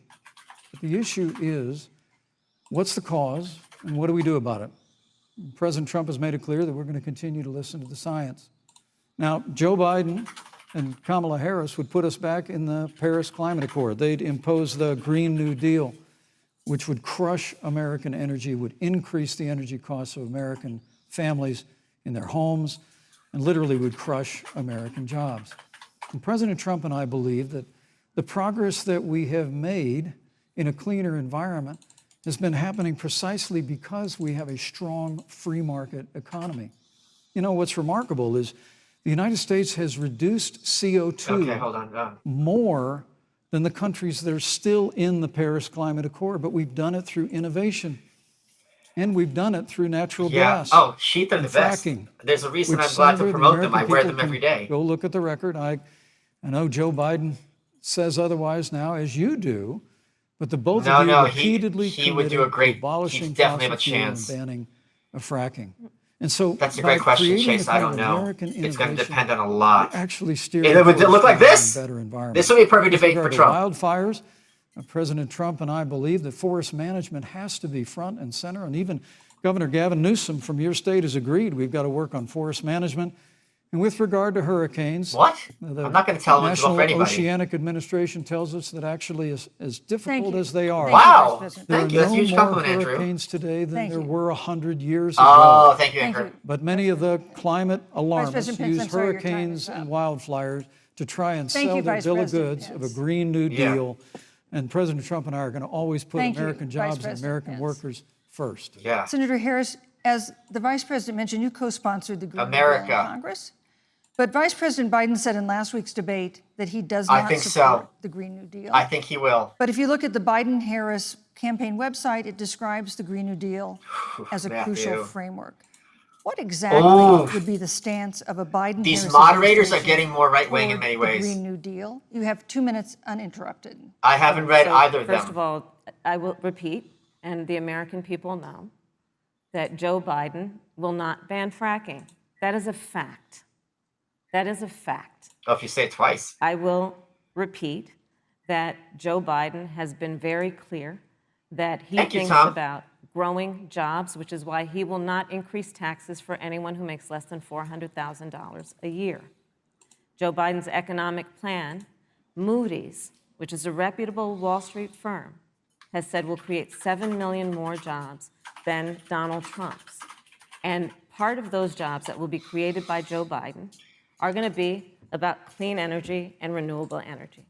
But the issue is, what's the cause and what do we do about it? President Trump has made it clear that we're going to continue to listen to the science. Now, Joe Biden and Kamala Harris would put us back in the Paris Climate Accord. They'd impose the Green New Deal, which would crush American energy, would increase the energy costs of American families in their homes, and literally would crush American jobs. And President Trump and I believe that the progress that we have made in a cleaner environment has been happening precisely because we have a strong free market economy. You know, what's remarkable is the United States has reduced CO2 Okay, hold on. more than the countries that are still in the Paris Climate Accord, but we've done it through innovation. And we've done it through natural Yeah. gas. Oh, sheep are the and best. fracking, There's a reason which, I'm glad to Senator, the promote them. I American wear people them every can day. Go look at the record. I know Joe Biden says otherwise now, as you do, but the both of you No, repeatedly he would do committed a great- to abolishing he'd definitely have a fossil fuel chance. and banning of fracking. And so That's a by great question, creating Chase. the I kind don't of know. American It's going to innovation, depend on a lot. we're actually steering It would towards look like a this. better environment. This would be a perfect With debate for regard to Trump. Wildfires, President Trump and I believe that forest management has to be front and center, and even Governor Gavin Newsom from your state has agreed we've got to work on forest management. And with regard to hurricanes, What? the I'm not going to tell him to National vote for anybody. Oceanic Administration tells us that actually, as difficult you. as they are, Thank you, Wow. Vice President. there Thank are you. That's a no huge more compliment, Andrew. hurricanes today than Thank there you. were 100 years ago. Oh, thank you, Thank Anchor. you. But many of the climate alarmists President Pence, use I'm sorry, your time hurricanes is up. and wildfires to try and Thank sell you, their Vice bill of President goods of a Pence. Green New Yeah. Deal. And President Trump and I are going to always put Thank you, American Vice jobs and President American Pence. workers first. Yeah. Senator Harris, as the Vice President mentioned, you co-sponsored the Green New Deal America. in Congress. But Vice President Biden said in last week's debate that he does I not think support so. the Green New Deal. I think he will. But if you look at the Biden-Harris campaign website, it describes the Green New Deal as a crucial Matthew. framework. What exactly Oh. would be the stance of a Biden-Harris These moderators are administration getting more right-wing in toward many the ways. Green New Deal? You have 2 minutes uninterrupted. I haven't read So, either of them. First of all, I will repeat, and the American people know, that Joe Biden will not ban fracking. That is a fact. That is a fact. Oh, if you say it twice. I will repeat that Joe Biden has been very clear that he Thank you, thinks Tom. about growing jobs, which is why he will not increase taxes for anyone who makes less than $400,000 a year. Joe Biden's economic plan, Moody's, which is a reputable Wall Street firm, has said will create 7 million more jobs than Donald Trump's. And part of those jobs that will be created by Joe Biden are going to be about clean energy and renewable energy.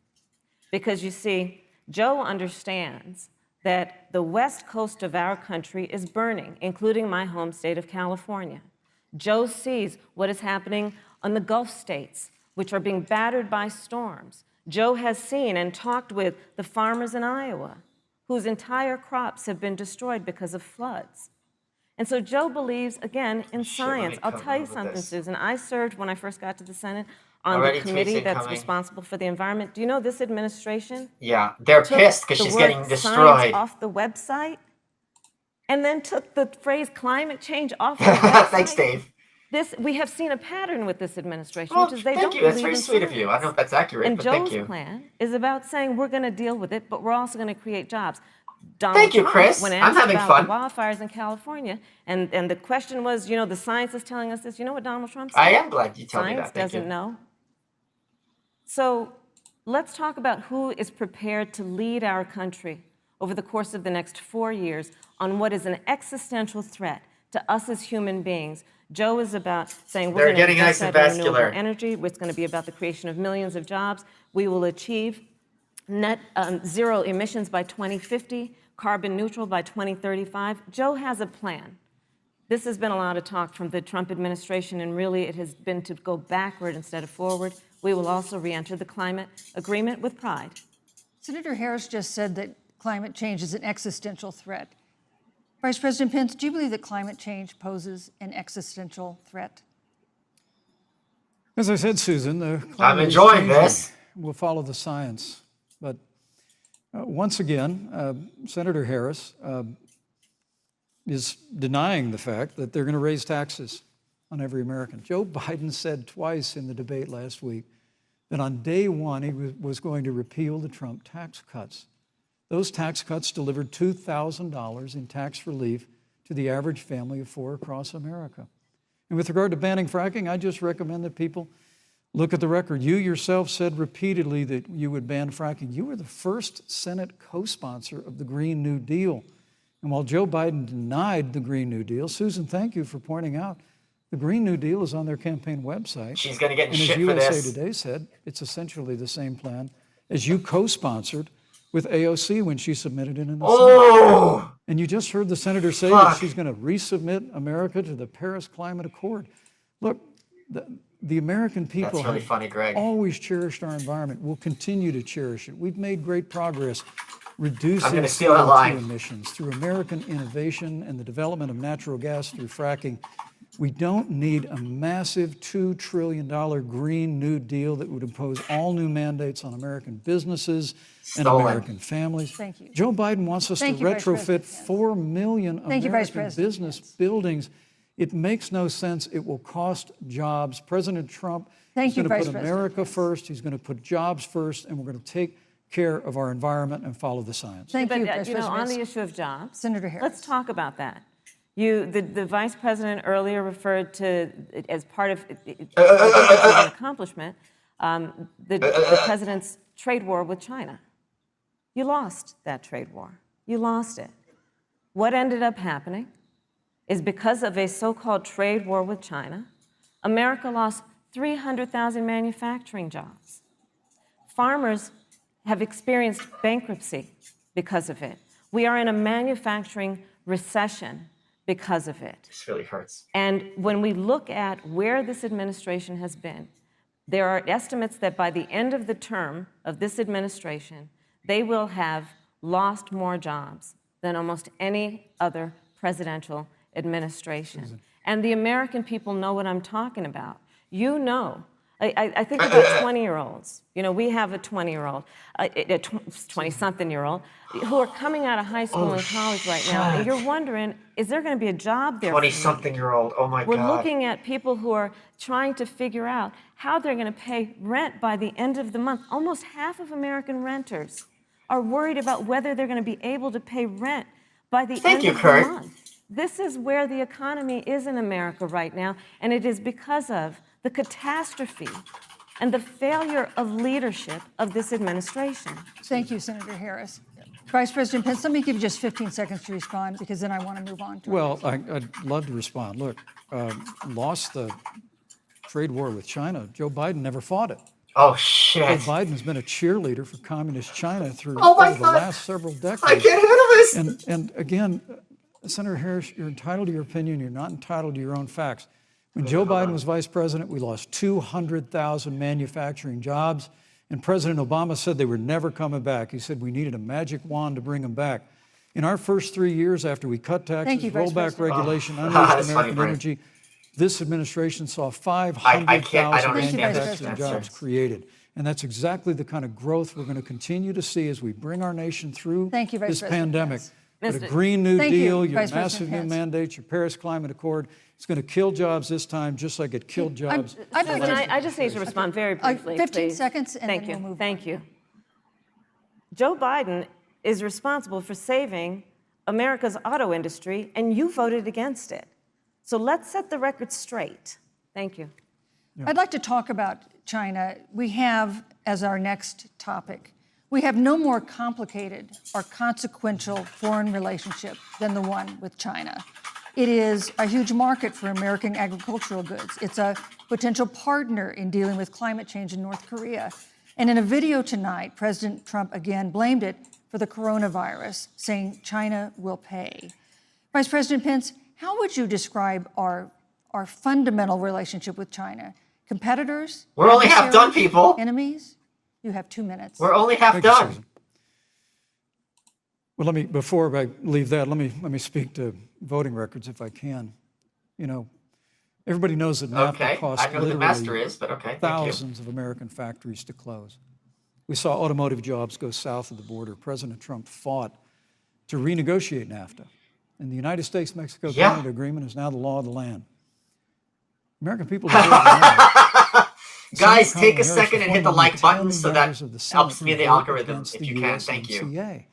Because you see, Joe understands that the west coast of our country is burning, including my home state of California. Joe sees what is happening on the Gulf states, which are being battered by storms. Joe has seen and talked with the farmers in Iowa, whose entire crops have been destroyed because of floods. And so Joe believes, again, in science. I'll tell you something, Susan. I served, when I first got to the Senate, on the committee that's responsible for the environment. Do you know this administration? Yeah, they're pissed because she's getting destroyed. Off the website, and then took the phrase climate change off the website. Thanks, Dave. We have seen a pattern with this administration, Well, which is they thank don't you. That's believe very in sweet of you. I don't know if that's accurate, and but Joe's thank you. plan is about saying we're going to deal with it, but we're also going to create jobs. Thank you, Chris. When I'm asked having about fun. the wildfires in California, and the question was, you know, the science is telling us this. You know what Donald Trump said? I am glad you told me Science that. Thank doesn't you. know. So let's talk about who is prepared to lead our country over the course of the next 4 years on what is an existential threat to us as human beings. Joe is about saying we're going to invest in renewable energy. It's going to be about the creation of millions of jobs. We will achieve net zero emissions by 2050, carbon neutral by 2035. Joe has a plan. This has been a lot of talk from the Trump administration, and really it has been to go backward instead of forward. We will also re-enter the climate agreement with pride. Senator Harris just said that climate change is an existential threat. Vice President Pence, do you believe that climate change poses an existential threat? As I said, Susan, the climate I'm enjoying is changing. this. We'll follow the science. But once again, Senator Harris is denying the fact that they're going to raise taxes on every American. Joe Biden said twice in the debate last week that on day one he was going to repeal the Trump tax cuts. Those tax cuts delivered $2,000 in tax relief to the average family of four across America. And with regard to banning fracking, I just recommend that people look at the record. You yourself said repeatedly that you would ban fracking. You were the first Senate co-sponsor of the Green New Deal. And while Joe Biden denied the Green New Deal, Susan, thank you for pointing out, the Green New Deal is on their campaign website. She's going to get in shit and for as USA this. Today said, it's essentially the same plan as you co-sponsored with AOC when she submitted it in the Senate. And you just heard the senator say that she's going to resubmit America to the Paris Climate Accord. Look, the American people That's really funny, Greg. always cherished our environment. We'll continue to cherish it. We've made great progress reducing CO2 emissions through American innovation and the development of natural gas through fracking. We don't need a massive $2 trillion Green New Deal that would impose all new mandates on American businesses and American families. Thank you. Joe Biden wants us to retrofit 4 million American business buildings. It makes no sense. It will cost jobs. President Trump is going to put America first. He's going to put jobs first, and we're going to take care of our environment and follow the science. Thank you, Vice President. On the issue of jobs, Senator Harris. Let's talk about that. The Vice President earlier referred to, as part of an accomplishment, the President's trade war with China. You lost that trade war. You lost it. What ended up happening is because of a so-called trade war with China, America lost 300,000 manufacturing jobs. Farmers have experienced bankruptcy because of it. We are in a manufacturing recession because of it. This really hurts. And when we look at where this administration has been, there are estimates that by the end of the term of this administration, they will have lost more jobs than almost any other presidential administration. And the American people know what I'm talking about. You know, I think about 20-year-olds. You know, we have a 20-year-old, a 20-something-year-old who are coming out of high school and college right now. And you're wondering, is there going to be a job there? 20-something-year-old. Oh my God. We're looking at people who are trying to figure out how they're going to pay rent by the end of the month. Almost half of American renters are worried about whether they're going to be able to pay rent by the end of the month. This is where the economy is in America right now, and it is because of the catastrophe and the failure of leadership of this administration. Thank you, Senator Harris. Vice President Pence, let me give you just 15 seconds to respond, because then I want to move on to Well, I'd love to respond. Look, lost the trade war with China. Joe Biden never fought it. Oh Joe shit! Biden has been a cheerleader for communist China through Oh my over the God. last several decades. I can't handle this. And again, Senator Harris, you're entitled to your opinion. You're not entitled to your own facts. When Joe Biden was vice president, we lost 200,000 manufacturing jobs, and President Obama said they were never coming back. He said we needed a magic wand to bring them back. In our first 3 years after we cut taxes, rolled back regulation, unleashed American energy, this administration saw 500,000 manufacturing jobs created. And that's exactly the kind of growth we're going to continue to see as we bring our nation through this pandemic. But a Green New Deal, your massive new mandates, your Paris Climate Accord, it's going to kill jobs this time, just like it killed jobs. I just need to respond very briefly. 15 please. seconds, and Thank then you. we'll move Thank on. you. Joe Biden is responsible for saving America's auto industry, and you voted against it. So let's set the record straight. Thank you. I'd like to talk about China. We have, as our next topic, we have no more complicated or consequential foreign relationship than the one with China. It is a huge market for American agricultural goods. It's a potential partner in dealing with climate change in North Korea. And in a video tonight, President Trump again blamed it for the coronavirus, saying China will pay. Vice President Pence, how would you describe our fundamental relationship with China? Competitors? We're only half done, adversaries, people. Enemies? You have 2 minutes. We're only half Thank you, done. Susan. Well, before I leave that, let me speak to voting records if I can. You know, everybody knows that NAFTA Okay, cost I know who the master literally is, but okay, thank you. thousands of American factories to close. We saw automotive jobs go south of the border. President Trump fought to renegotiate NAFTA. And the United States-Mexico-Canada agreement is now the law of the land. American people deserve to know. Guys, Senator take a Kamala second Harris and hit the was one like of the button 10 so that members of the Senate helps me in who the voted algorithm, against if the you can. Thank you. USMCA.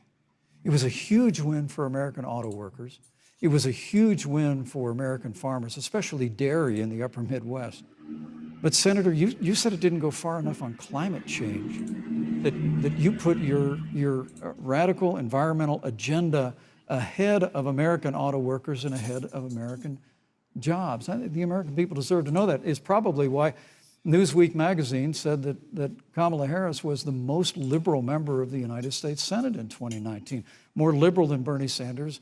It was a huge win for American auto workers. It was a huge win for American farmers, especially dairy in the upper Midwest. But Senator, you said it didn't go far enough on climate change, that you put your radical environmental agenda ahead of American auto workers and ahead of American jobs. The American people deserve to know that. Is probably why Newsweek magazine said that Kamala Harris was the most liberal member of the United States Senate in 2019, more liberal than Bernie Sanders,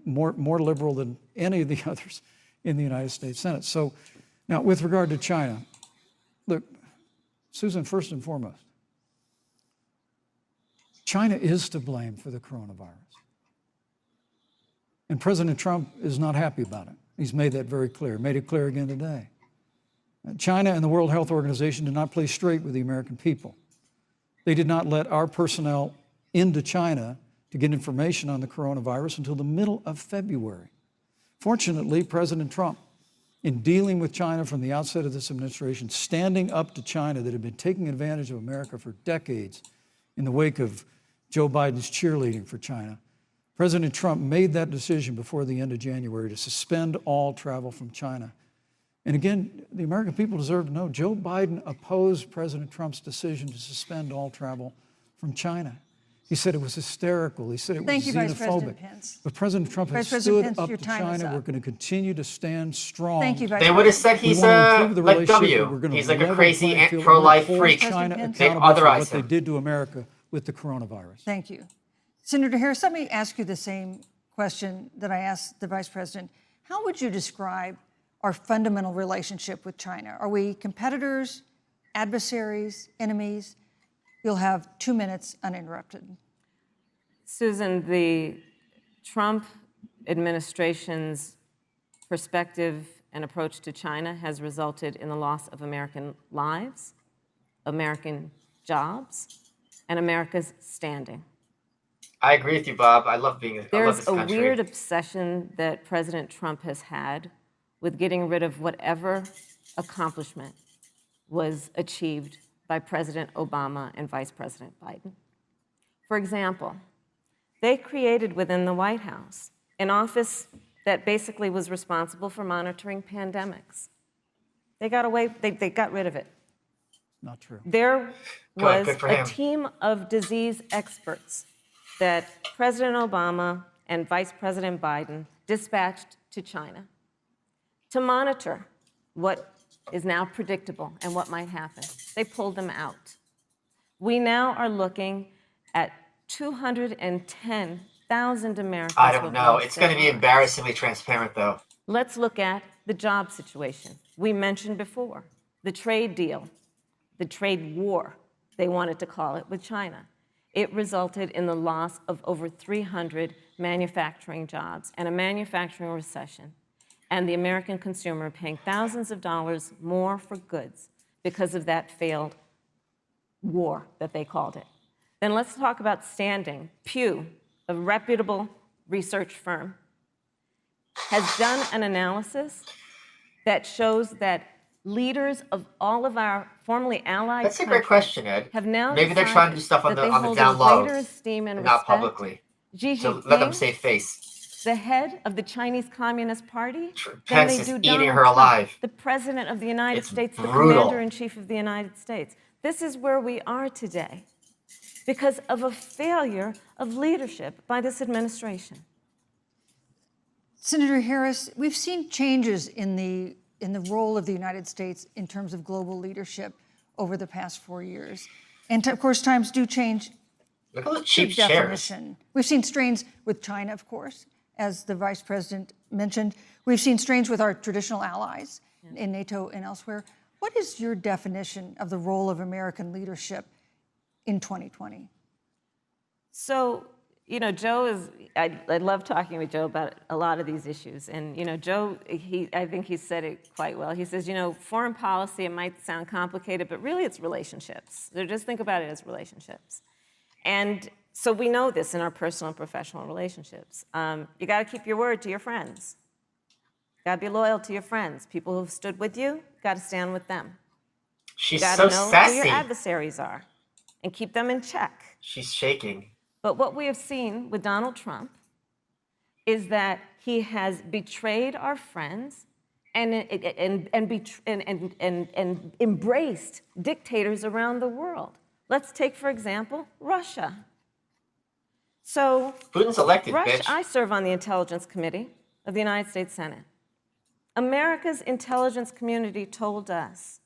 more liberal than any of the others in the United States Senate. So now, with regard to China, look, Susan, first and foremost, China is to blame for the coronavirus. And President Trump is not happy about it. He's made that very clear, made it clear again today. China and the World Health Organization did not play straight with the American people. They did not let our personnel into China to get information on the coronavirus until the middle of February. Fortunately, President Trump, in dealing with China from the outset of this administration, standing up to China that had been taking advantage of America for decades in the wake of Joe Biden's cheerleading for China, President Trump made that decision before the end of January to suspend all travel from China. And again, the American people deserve to know Joe Biden opposed President Trump's decision to suspend all travel from China. He said it was hysterical. He said it was Thank you, Vice xenophobic. President Pence. But President Trump has Vice stood President Pence, up your to time is China. up. We're going to continue to stand strong. Thank you, Vice They would have President. said he's We want to improve the like relationship, but we're W. going to He's like a level crazy playing field. pro-life We're gonna freak. hold China President Pence. They accountable for authorize what they him. did to America with the coronavirus. Thank you. Senator Harris, let me ask you the same question that I asked the Vice President. How would you describe our fundamental relationship with China? Are we competitors, adversaries, enemies? You'll have 2 minutes uninterrupted. Susan, the Trump administration's perspective and approach to China has resulted in the loss of American lives, American jobs, and America's standing. I agree with you, Bob. I love being. I love There's this a country. weird obsession that President Trump has had with getting rid of whatever accomplishment was achieved by President Obama and Vice President Biden. For example, they created within the White House an office that basically was responsible for monitoring pandemics. They got rid of it. Not true. There Good, was good for a him. team of disease experts that President Obama and Vice President Biden dispatched to China to monitor what is now predictable and what might happen. They pulled them out. We now are looking at 210,000 Americans. I who don't have know. lost It's their going to be lives. embarrassingly transparent, though. Let's look at the job situation. We mentioned before the trade deal, the trade war, they wanted to call it, with China. It resulted in the loss of over 300 manufacturing jobs and a manufacturing recession, and the American consumer paying thousands of dollars more for goods because of that failed war that they called it. Then let's talk about standing. Pew, a reputable research firm, has done an analysis that shows that leaders of all of our formerly allied That's a countries great question, Ed. have now Maybe they're trying to do stuff on that the they on the hold down in low, greater esteem and and not respect. publicly, Xi to let them Jinping, save face. the head of the Chinese Communist Party, than Pence they is do eating Donald her Trump, alive. the President of the United It's States, the brutal. Commander-in-Chief of the United States. This is where we are today because of a failure of leadership by this administration. Senator Harris, we've seen changes in the role of the United States in terms of global leadership over the past 4 years. And of course, times do change. Look at those cheap per chairs. definition. We've seen strains with China, of course, as the Vice President mentioned. We've seen strains with our traditional allies in NATO and elsewhere. What is your definition of the role of American leadership in 2020? So, you know, Joe is, I love talking with Joe about a lot of these issues. And, you know, Joe, I think he said it quite well. He says, you know, foreign policy, it might sound complicated, but really it's relationships. So just think about it as relationships. And so we know this in our personal and professional relationships. You got to keep your word to your friends. You got to be loyal to your friends. People who've stood with you, you got to stand with them. She's You got so to know who sassy. your adversaries are and keep them in check. She's shaking. But what we have seen with Donald Trump is that he has betrayed our friends and embraced dictators around the world. Let's take, for example, Russia. So Putin's elected, Russia, bitch. I serve on the Intelligence Committee of the United States Senate. America's intelligence community told us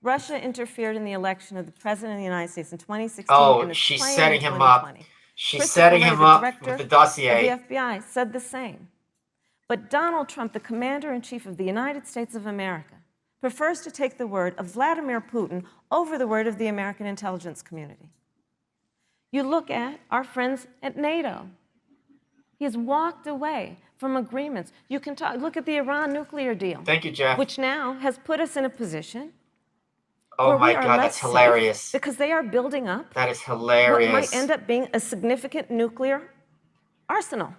Russia interfered in the election of the President of the United States in 2016. Oh, and is she's playing setting in him up. 2020. She's Christopher setting Wray, him the up director with the dossier. of the FBI, said the same. But Donald Trump, the Commander-in-Chief of the United States of America, prefers to take the word of Vladimir Putin over the word of the American intelligence community. You look at our friends at NATO. He has walked away from agreements. You can look at the Iran nuclear deal. Thank you, Jeff. Which now has put us in a position Oh where my we are God, less that's safe hilarious. because they are building up That is what hilarious. might end up being a significant nuclear arsenal.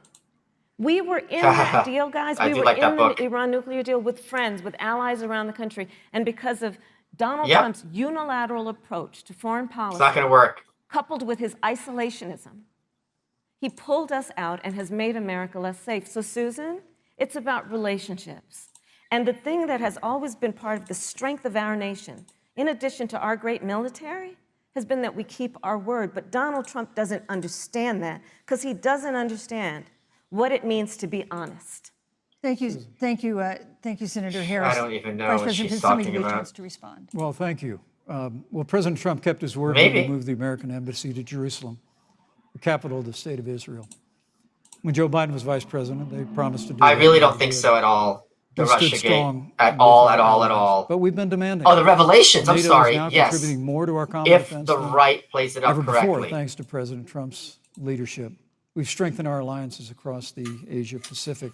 We were in that deal, guys. I We do were like that in book. the Iran nuclear deal with friends, with allies around the country. And because of Donald Yep. Trump's unilateral approach to foreign policy, It's not going to work. coupled with his isolationism, he pulled us out and has made America less safe. So, Susan, it's about relationships. And the thing that has always been part of the strength of our nation, in addition to our great military, has been that we keep our word. But Donald Trump doesn't understand that because he doesn't understand what it means to be honest. Thank you, Senator Harris. I don't even know Vice what President she's Pence, let me talking give you a about. chance to respond. Well, thank you. Well, President Trump kept his word Maybe. when he moved the American embassy to Jerusalem, the capital of the state of Israel. When Joe Biden was vice president, they promised to do I that, really and don't they think did. so at all. The We stood Russia strong gate. At with all, our at all, at allies. all. But we've been demanding. Oh, the revelations. I'm NATO sorry. is now Yes. contributing more to our common If defense the than right plays it up ever before, correctly. thanks to President Trump's leadership. We've strengthened our alliances across the Asia-Pacific,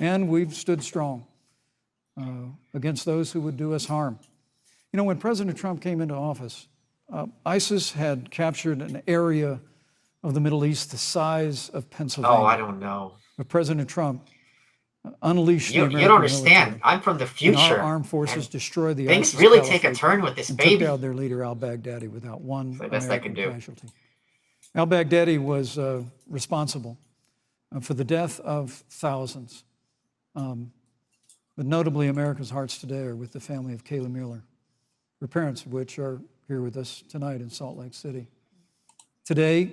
and we've stood strong against those who would do us harm. You know, when President Trump came into office, ISIS had captured an area of the Middle East the size of Pennsylvania. Oh, I don't know. But President Trump unleashed the You American don't understand. military. I'm from the And future. our armed forces and destroyed the things ISIS really take a caliphate turn with this and baby. took out their leader al-Baghdadi without one the best I can American do. casualty. Al-Baghdadi was responsible for the death of thousands. But notably, America's hearts today are with the family of Kayla Mueller, her parents of which are here with us tonight in Salt Lake City. Today,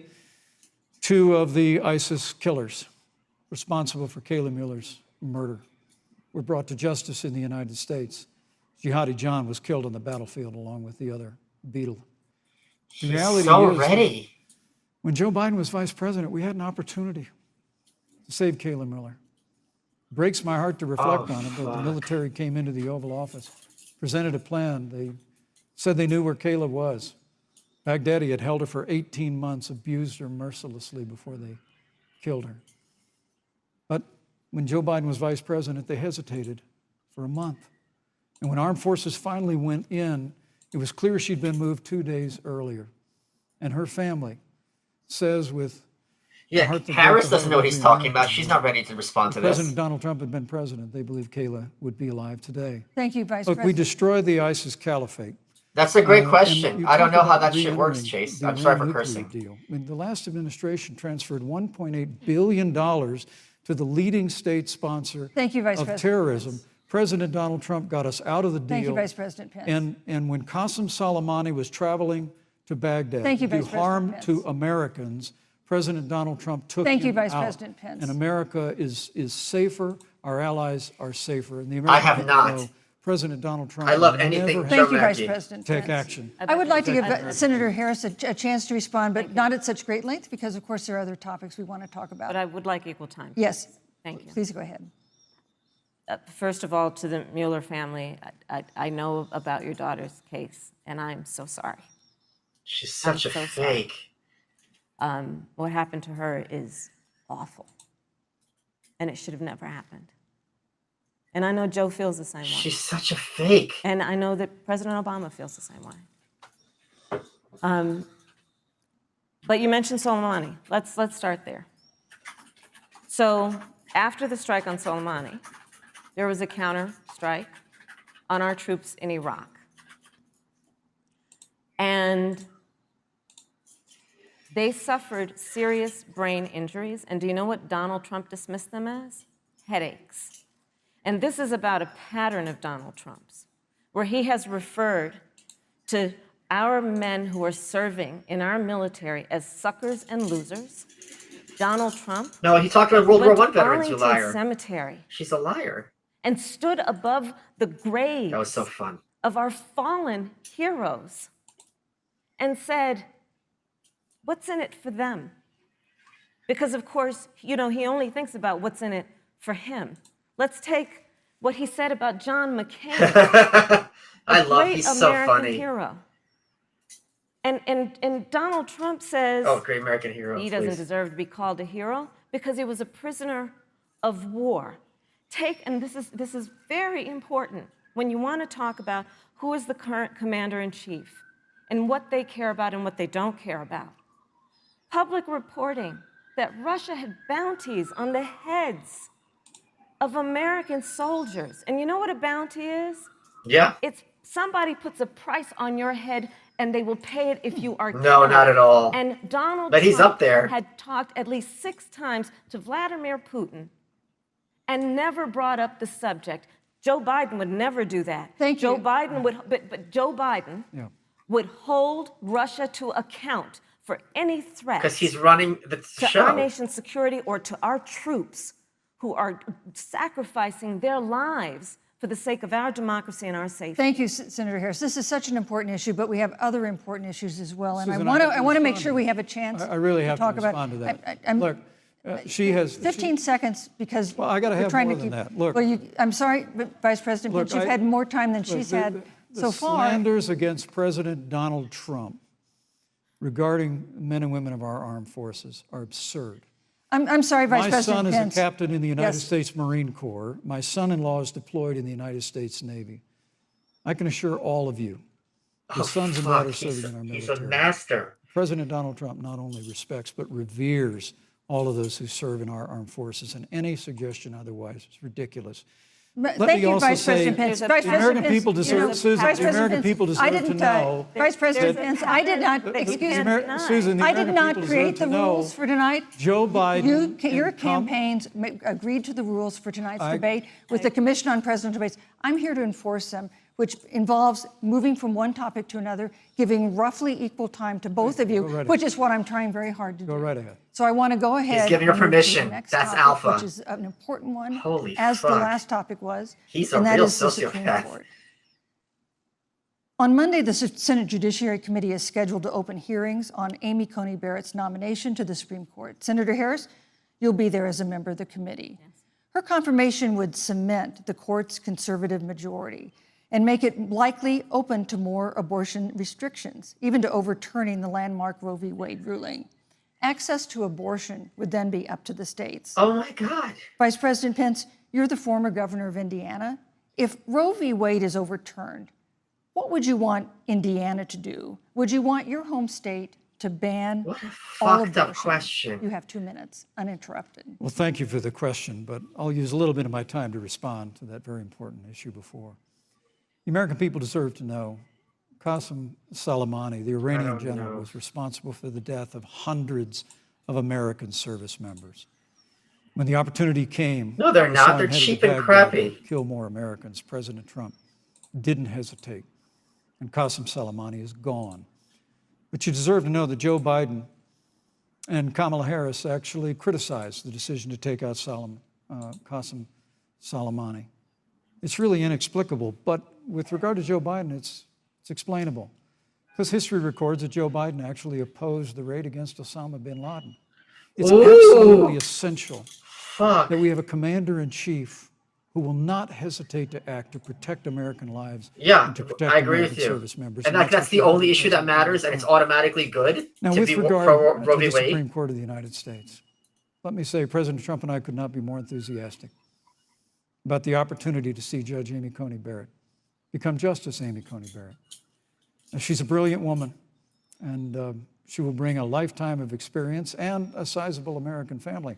two of the ISIS killers responsible for Kayla Mueller's murder were brought to justice in the United States. Jihadi John was killed on the battlefield along with the other beetle. The He's reality so is, ready. when Joe Biden was vice president, we had an opportunity to save Kayla Miller. Breaks my heart to reflect on it, but the military came into the Oval Office, presented a plan. They said they knew where Kayla was. Baghdadi had held her for 18 months, abused her mercilessly before they killed her. But when Joe Biden was vice president, they hesitated for a month. And when armed forces finally went in, it was clear she'd been moved 2 days earlier. And her family says with Yeah, Harris doesn't know what he's talking about. She's not ready to respond to this. President Donald Trump had been president, they believe Kayla would be alive today. Thank you, Vice Look, President. we destroyed the ISIS caliphate. That's a great And question. you I don't talk know how about that shit works, re-entering Chase. the I'm sorry for Iran cursing. nuclear deal. I mean, the last administration transferred $1.8 billion to the leading state sponsor Thank you, Vice of President terrorism. Pence. President Donald Trump got us out of the deal. Thank you, Vice President Pence. And when Qasem Soleimani was traveling to Baghdad Thank you, to do Vice President harm Pence. to Americans, President Donald Trump took Thank you, him Vice out. President Pence. And America is safer, our allies are safer. And the I have American not. people know President Donald Trump I love will anything never Joe Thank you, Vice Mackey. President take Pence. action. I would like to give Senator Harris a chance to respond, but not at such great length because, of course, there are other topics we want to talk about. But I would like equal time. Yes. Thank you. Please go ahead. First of all, to the Mueller family, I know about your daughter's case, and I'm so sorry. She's such a so sorry. fake. What happened to her is awful, and it should have never happened. And I know Joe feels the same way. She's such a fake. And I know that President Obama feels the same way. But you mentioned Soleimani. Let's start there. So after the strike on Soleimani, there was a counter strike on our troops in Iraq. And they suffered serious brain injuries. And do you know what Donald Trump dismissed them as? Headaches. And this is about a pattern of Donald Trump's, where he has referred to our men who are serving in our military as suckers and losers. Donald Trump No, he talked about World War went I to veterans, you Arlington liar. Cemetery She's a liar. and stood above the graves That was so fun. of our fallen heroes and said, what's in it for them? Because, of course, you know, he only thinks about what's in it for him. Let's take what he said about John McCain, I a love great he's so American funny. hero. And Donald Trump says Oh, great American hero. he doesn't please. deserve to be called a hero because he was a prisoner of war. And this is very important when you want to talk about who is the current commander-in-chief and what they care about and what they don't care about. Public reporting that Russia had bounties on the heads of American soldiers. And you know what a bounty is? Yeah. It's somebody puts a price on your head and they will pay it if you are killed. No, not at all. And Donald But he's Trump up there. had talked at least 6 times to Vladimir Putin and never brought up the subject. Joe Biden would never do that. Thank Joe you. Biden would, but Joe Biden Yeah. would hold Russia to account for any threat Because he's running the to show. our nation's security or to our troops who are sacrificing their lives for the sake of our democracy and our safety. Thank you, Senator Harris. This is such an important issue, but we have other important issues as well. And Susan, I have want to make respond sure to we that. have a chance I really have to talk respond to about. that. I'm- Look, she has 15 seconds because Well, I gotta we're have trying more to than keep. that. Look. Well, I'm sorry, but Vice President Look, Pence, you've I- had more time than Look, she's the- had the so far. slanders against President Donald Trump regarding men and women of our armed forces are absurd. I'm sorry, Vice My President son is Pence. a captain in the United Yes. States Marine Corps. My son-in-law is deployed in the United States Navy. I can assure all of you, the sons and daughters serving in our He's military. a master. President Donald Trump not only respects but reveres all of those who serve in our armed forces, and any suggestion otherwise is ridiculous. But Let Thank me you, also Vice say President Pence. the Vice American President Pence, people deserve- you know, Susan, Vice the President American Pence, people deserve I to didn't, know Vice President that- Pence, I did not that you excuse can't me. deny. Susan, the I American did not people create deserve the to know rules for tonight. Joe Biden Your and campaigns agreed to the rules for tonight's debate with the Commission on Presidential Debates. I'm here to enforce them, which involves moving from one topic to another, giving roughly equal time to both of you, Go right which is what I'm trying very hard to do. Go right ahead. So I want to go ahead. giving her and move to the permission. next That's topic, alpha. Which is an important one, Holy as the fuck. last topic was. He's a and that real is the Supreme sociopath. Court. On Monday, the Senate Judiciary Committee is scheduled to open hearings on Amy Coney Barrett's nomination to the Supreme Court. Senator Harris, you'll be there as a member of the committee. Yes. Her confirmation would cement the court's conservative majority and make it likely open to more abortion restrictions, even to overturning the landmark Roe v. Wade ruling. Access to abortion would then be up to the states. Oh my God. Vice President Pence, you're the former governor of Indiana. If Roe v. Wade is overturned, what would you want Indiana to do? Would you want your home state to ban what a all fucked up abortion? question. You have 2 minutes, uninterrupted. Well, thank you for the question, but I'll use a little bit of my time to respond to that very important issue before. The American people deserve to know Qasem Soleimani, the Iranian general, was responsible for the death of hundreds of American service members. When the opportunity came, no, they're not. They're cheap and crappy. To kill more Americans, President Trump didn't hesitate, and Qasem Soleimani is gone. But you deserve to know that Joe Biden and Kamala Harris actually criticized the decision to take out Qasem Soleimani. It's really inexplicable, but with regard to Joe Biden, it's explainable. Because history records that Joe Biden actually opposed the raid against Osama bin Laden. It's absolutely essential that we have a commander-in-chief who will not hesitate to act to protect American lives and to protect I agree American with you. service members. And that's the only issue that matters, and it's automatically good now, to with be regard pro Roe to v. the Wade. Supreme Court of the United States, let me say President Trump and I could not be more enthusiastic about the opportunity to see Judge Amy Coney Barrett become Justice Amy Coney Barrett. Now, she's a brilliant woman, and she will bring a lifetime of experience and a sizable American family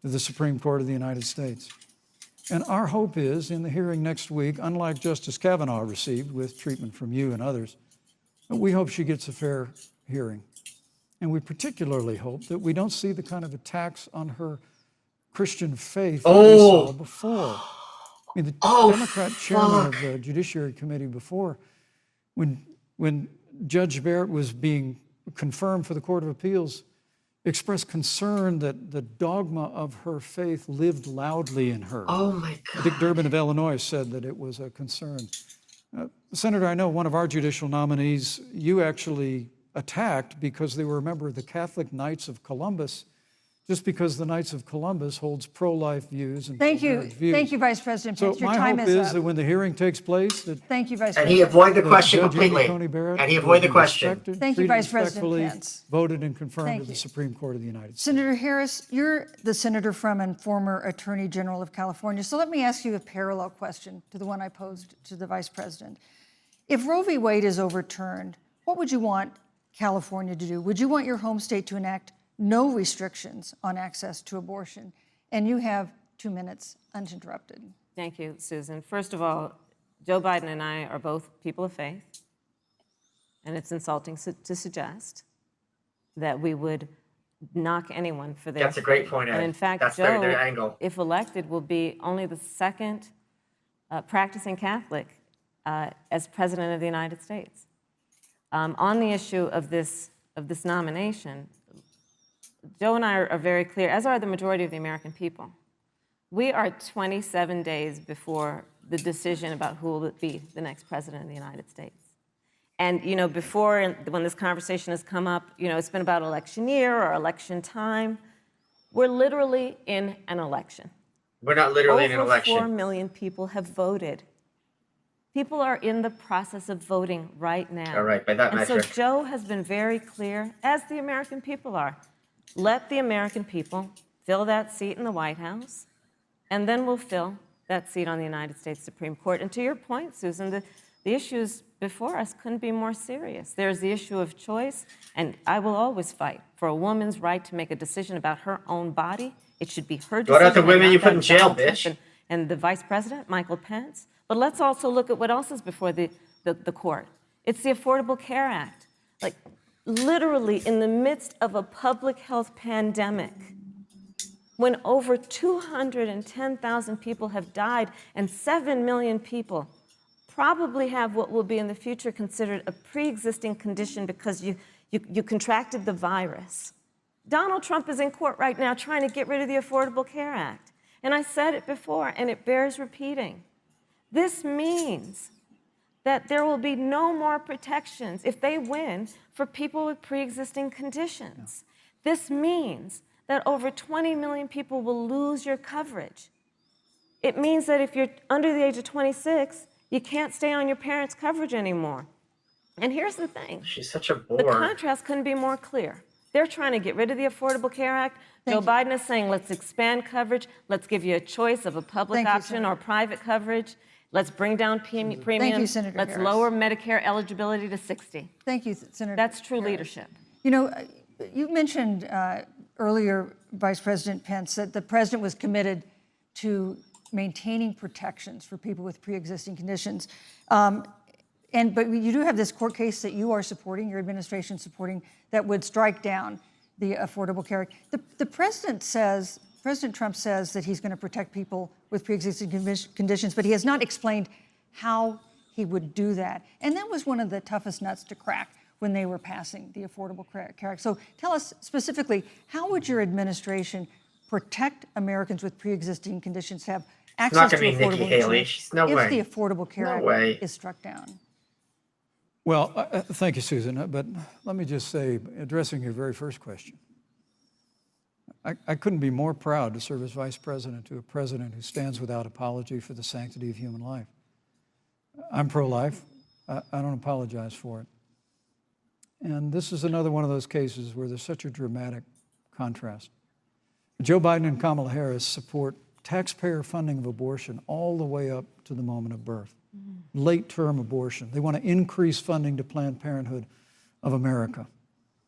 to the Supreme Court of the United States. And our hope is, in the hearing next week, unlike Justice Kavanaugh received with treatment from you and others, we hope she gets a fair hearing. And we particularly hope that we don't see the kind of attacks on her Christian faith that we saw before. I mean, the Democrat chairman of the Judiciary Committee before, when Judge Barrett was being confirmed for the Court of Appeals, expressed concern that the dogma of her faith lived loudly in her. Oh my God. Dick Durbin of Illinois said that it was a concern. Senator, I know one of our judicial nominees you actually attacked because they were a member of the Catholic Knights of Columbus, just because the Knights of Columbus holds pro-life views and Thank you. pro-marriage views. Thank you, Vice President Pence. So Your my time hope is is up. that when the hearing takes place, that Thank you, Vice And President. he avoided the question Judge Amy completely. Coney Barrett And he will avoided be the question. respected, Thank you, treated Vice President respectfully, Pence. voted and confirmed Thank to the you. Supreme Court of the United States. Senator Harris, you're the senator from and former Attorney General of California. So let me ask you a parallel question to the one I posed to the Vice President. If Roe v. Wade is overturned, what would you want California to do? Would you want your home state to enact no restrictions on access to abortion? And you have 2 minutes uninterrupted. Thank you, Susan. First of all, Joe Biden and I are both people of faith, and it's insulting to suggest that we would knock anyone for their That's a great point, Ed. And in fact, That's Joe, their angle. if elected, will be only the second practicing Catholic as President of the United States. On the issue of this nomination, Joe and I are very clear, as are the majority of the American people. We are 27 days before the decision about who will be the next president of the United States. And, you know, before, when this conversation has come up, you know, it's been about election year or election time. We're literally in an election. We're not literally in an Over election. 4 million people have voted. People are in the process of voting right now. All right, by that and metric. so Joe has been very clear, as the American people are. Let the American people fill that seat in the White House, and then we'll fill that seat on the United States Supreme Court. And to your point, Susan, the issues before us couldn't be more serious. There's the issue of choice, and I will always fight for a woman's right to make a decision about her own body. It should be her decision. What about the women and you not put in that of jail, Donald Trump bitch? and the Vice President, Michael Pence. But let's also look at what else is before the court. It's the Affordable Care Act. Like, literally in the midst of a public health pandemic, when over 210,000 people have died and 7 million people probably have what will be in the future considered a pre-existing condition because you contracted the virus. Donald Trump is in court right now trying to get rid of the Affordable Care Act. And I said it before, and it bears repeating. This means that there will be no more protections if they win for people with pre-existing conditions. This means that over 20 million people will lose your coverage. It means that if you're under the age of 26, you can't stay on your parents' coverage anymore. And here's the thing. She's such a The bore. contrast couldn't be more clear. They're trying to get rid of the Affordable Care Act. Joe Biden is saying, let's expand coverage. Let's give you a choice of a public option or private coverage. Let's bring down premiums. Thank you, Senator Let's Harris. lower Medicare eligibility to 60. Thank you, Senator. That's true Harris. leadership. You know, you mentioned earlier, Vice President Pence, that the president was committed to maintaining protections for people with pre-existing conditions. But you do have this court case that you are supporting, your administration supporting, that would strike down the Affordable Care Act. The president says, President Trump says that he's going to protect people with pre-existing conditions, but he has not explained how he would do that. And that was one of the toughest nuts to crack when they were passing the Affordable Care Act. So tell us specifically, how would your administration protect Americans with pre-existing conditions to have access to affordable Nikki Haley. insurance No way. if the Affordable Care Act is struck down? Well, thank you, Susan. But let me just say, addressing your very first question, I couldn't be more proud to serve as vice president to a president who stands without apology for the sanctity of human life. I'm pro-life. I don't apologize for it. And this is another one of those cases where there's such a dramatic contrast. Joe Biden and Kamala Harris support taxpayer funding of abortion all the way up to the moment of birth. Late-term abortion. They want to increase funding to Planned Parenthood of America.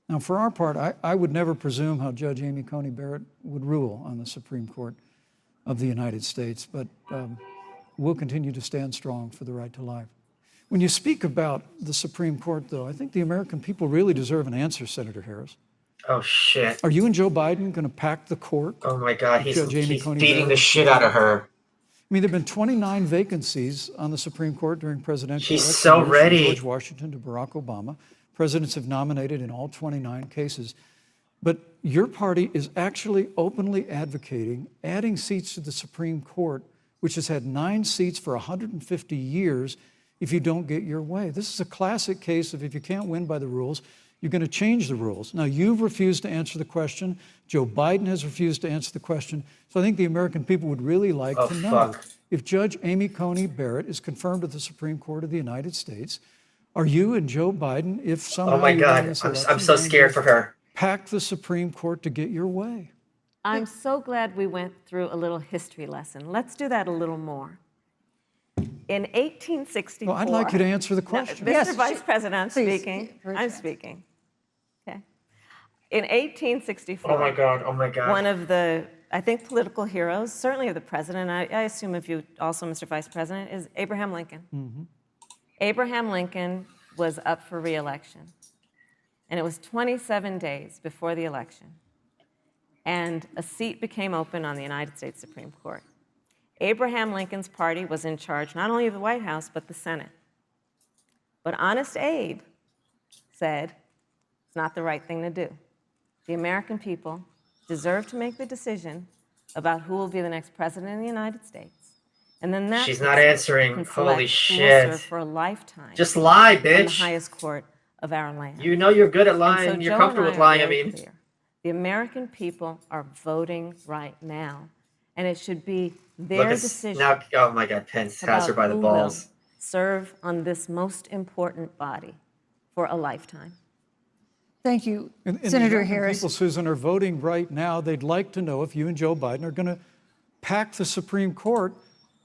Now, for our part, I would never presume how Judge Amy Coney Barrett would rule on the Supreme Court of the United States, but we'll continue to stand strong for the right to life. When you speak about the Supreme Court, though, I think the American people really deserve an answer, Senator Harris. Oh, shit. Are you and Joe Biden going to pack the court? Oh, my God. He's Coney beating Barrett? the shit out of her. I mean, there have been 29 vacancies on the Supreme Court during presidential She's elections. so From ready. George Washington to Barack Obama. Presidents have nominated in all 29 cases. But your party is actually openly advocating adding seats to the Supreme Court, which has had 9 seats for 150 years, if you don't get your way. This is a classic case of if you can't win by the rules, you're going to change the rules. Now, you've refused to answer the question. Joe Biden has refused to answer the question. So I think the American people would really like to know if Judge Amy Coney Barrett is confirmed at the Supreme Court of the United States, are you and Joe Biden, if somehow Oh, my God. I'm so scared for her. Pack the Supreme Court to get your way? I'm so glad we went through a little history lesson. Let's do that a little more. In 1864... Well, I'd like you to answer the question. No, Mr. Vice President, I'm speaking. I'm speaking. Okay. In 1864... Oh, my God. Oh, my God. One of the, I think, political heroes, certainly of the president, I assume of you also, Mr. Vice President, is Abraham Lincoln. Mm-hmm. Abraham Lincoln was up for re-election. And it was 27 days before the election. And a seat became open on the United States Supreme Court. Abraham Lincoln's party was in charge not only of the White House, but the Senate. But Honest Abe said it's not the right thing to do. The American people deserve to make the decision about who will be the next president of the United States. And then that She's not answering. can Holy select who will serve shit. for a lifetime Just lie, on the bitch. highest court of our land. You know you're good at lying. And so You're Joe comfortable and with I are lying, I very mean. clear. The American people are voting right now, and it should be their decision Now, oh my God, Pence has her about by the who balls. will serve on this most important body for a lifetime. Thank you, And the Senator American Harris. people, Susan, are voting right now. They'd like to know if you and Joe Biden are going to pack the Supreme Court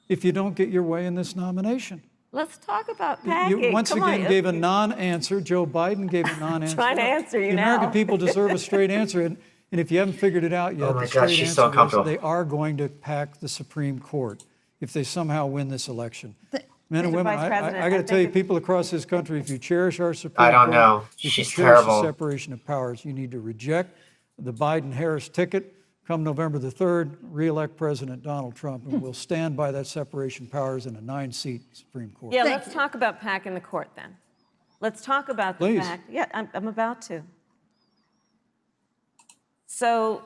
if you don't get your way in this nomination. Let's talk about packing. You once Come again on. gave a non-answer. Joe Biden gave a non-answer. Trying to answer you the now. American people deserve a straight answer. And if you haven't figured it out yet, Oh my the God, straight she's so answer is uncomfortable. they are going to pack the Supreme Court if they somehow win this election. Men and Mr. women, Vice President, I got to I tell you, think people across this country, if you cherish our Supreme I don't Court, know. if you She's cherish terrible. the separation of powers, you need to reject the Biden-Harris ticket. Come November the 3rd, re-elect President Donald Trump, and we'll stand by that separation of powers in a 9-seat Supreme Court. Yeah, let's talk about packing the court then. Let's talk about the Please. fact. Yeah, I'm about to. So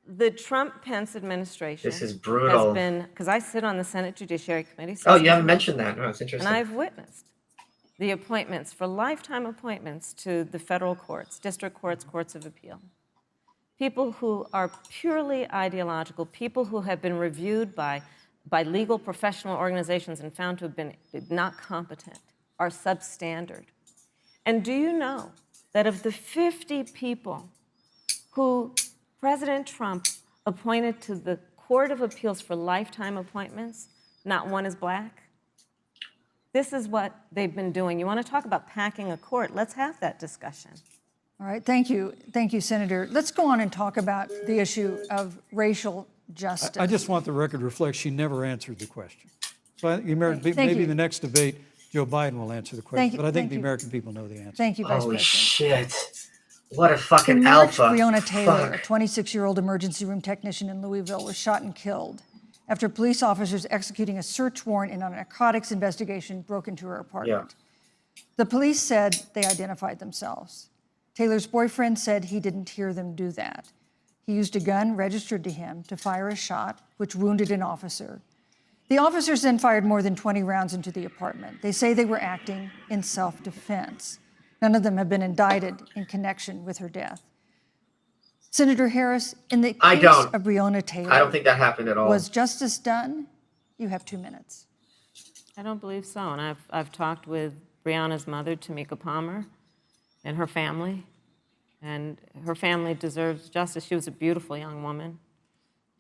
the Trump-Pence administration This is brutal. has been, because I sit on the Senate Judiciary Committee. Oh, you haven't mentioned that. Oh, it's interesting. And I've witnessed the appointments for lifetime appointments to the federal courts, district courts, courts of appeal. People who are purely ideological, people who have been reviewed by legal professional organizations and found to have been not competent, are substandard. And do you know that of the 50 people who President Trump appointed to the Court of Appeals for lifetime appointments, not one is black? This is what they've been doing. You want to talk about packing a court? Let's have that discussion. All right, thank you. Thank you, Senator. Let's go on and talk about the issue of racial justice. I just want the record to reflect she never answered the question. So Thank maybe you. the next debate, Joe Biden will answer the question. But I think thank the you. American people know the answer. Thank you, Vice Holy President. shit. What a fucking In March, alpha. Breonna Taylor, a Fuck. 26-year-old emergency room technician in Louisville, was shot and killed after police officers executing a search warrant in a narcotics investigation broke into her apartment. The police said they identified themselves. Taylor's boyfriend said he didn't hear them do that. He used a gun registered to him to fire a shot, which wounded an officer. The officers then fired more than 20 rounds into the apartment. They say they were acting in self-defense. None of them have been indicted in connection with her death. Senator Harris, in the case of Breonna Taylor, I don't think that happened at all. was justice done? You have 2 minutes. I don't believe so. And I've talked with Breonna's mother, Tamika Palmer, and her family. And her family deserves justice. She was a beautiful young woman.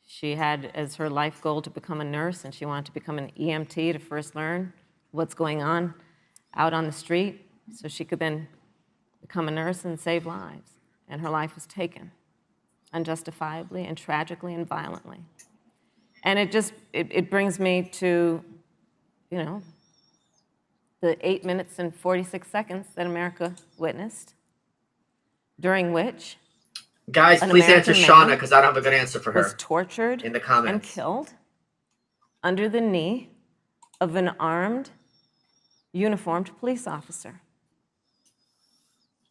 She had as her life goal to become a nurse, and she wanted to become an EMT to first learn what's going on out on the street so she could then become a nurse and save lives. And her life was taken unjustifiably and tragically and violently. And it brings me to, the 8 minutes and 46 seconds that America witnessed, during which Guys, an please American answer Shauna man because I don't have a good answer for was her. tortured in the and comments. killed under the knee of an armed, uniformed police officer.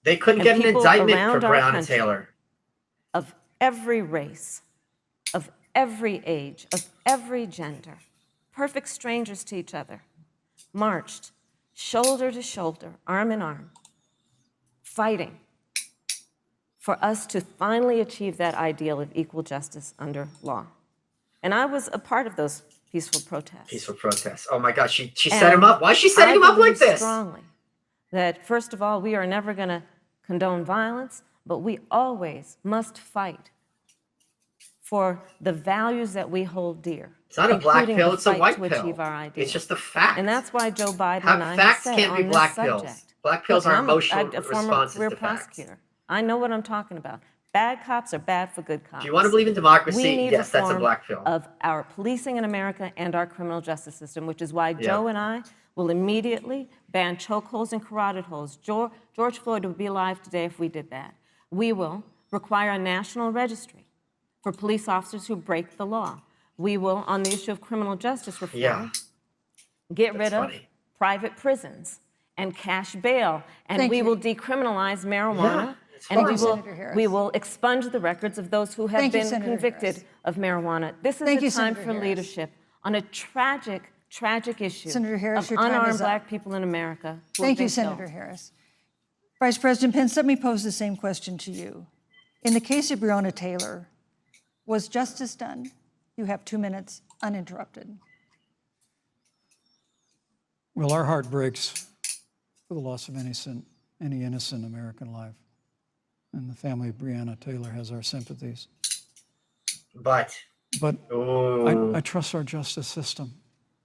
They couldn't And get an people indictment for around our Breonna country Taylor. Of every race, of every age, of every gender, perfect strangers to each other, marched shoulder to shoulder, arm in arm, fighting for us to finally achieve that ideal of equal justice under law. And I was a part of those peaceful protests. Peaceful protests. Oh my God, she set him up. Why is she setting him up like I believe this? strongly that, first of all, we are never going to condone violence, but we always must fight for the values that we hold dear. It's not a black including pill, the it's a fight white to pill. achieve our ideals. It's just a fact. And that's why Joe Biden and I have Facts said can't be on black this pills. subject. Black pills Look, are I'm emotional a former responses career to facts. prosecutor. I know what I'm talking about. Bad cops are bad for good cops. If you want to believe in democracy, We need yes, that's a reform black pill. of our policing in America and our criminal justice system, which is why Joe and I will immediately ban chokeholds and carotid holds. George Floyd would be alive today if we did that. We will require a national registry for police officers who break the law. We will, on the issue of criminal justice reform, get rid of private prisons and cash bail, and Thank we you. will decriminalize marijuana. And Thank you, Senator Harris. we will expunge the records of those who have Thank you, been Senator convicted Harris. of marijuana. This is Thank a you, time Senator for Harris. leadership on a tragic, tragic issue Senator Harris, of your time unarmed is up. black people in America. who have Thank you, been Senator killed. Harris. Vice President Pence, let me pose the same question to you. In the case of Breonna Taylor, was justice done? You have 2 minutes, uninterrupted. Well, our heart breaks for the loss of any innocent American life. And the family of Breonna Taylor has our sympathies. But I trust our justice system,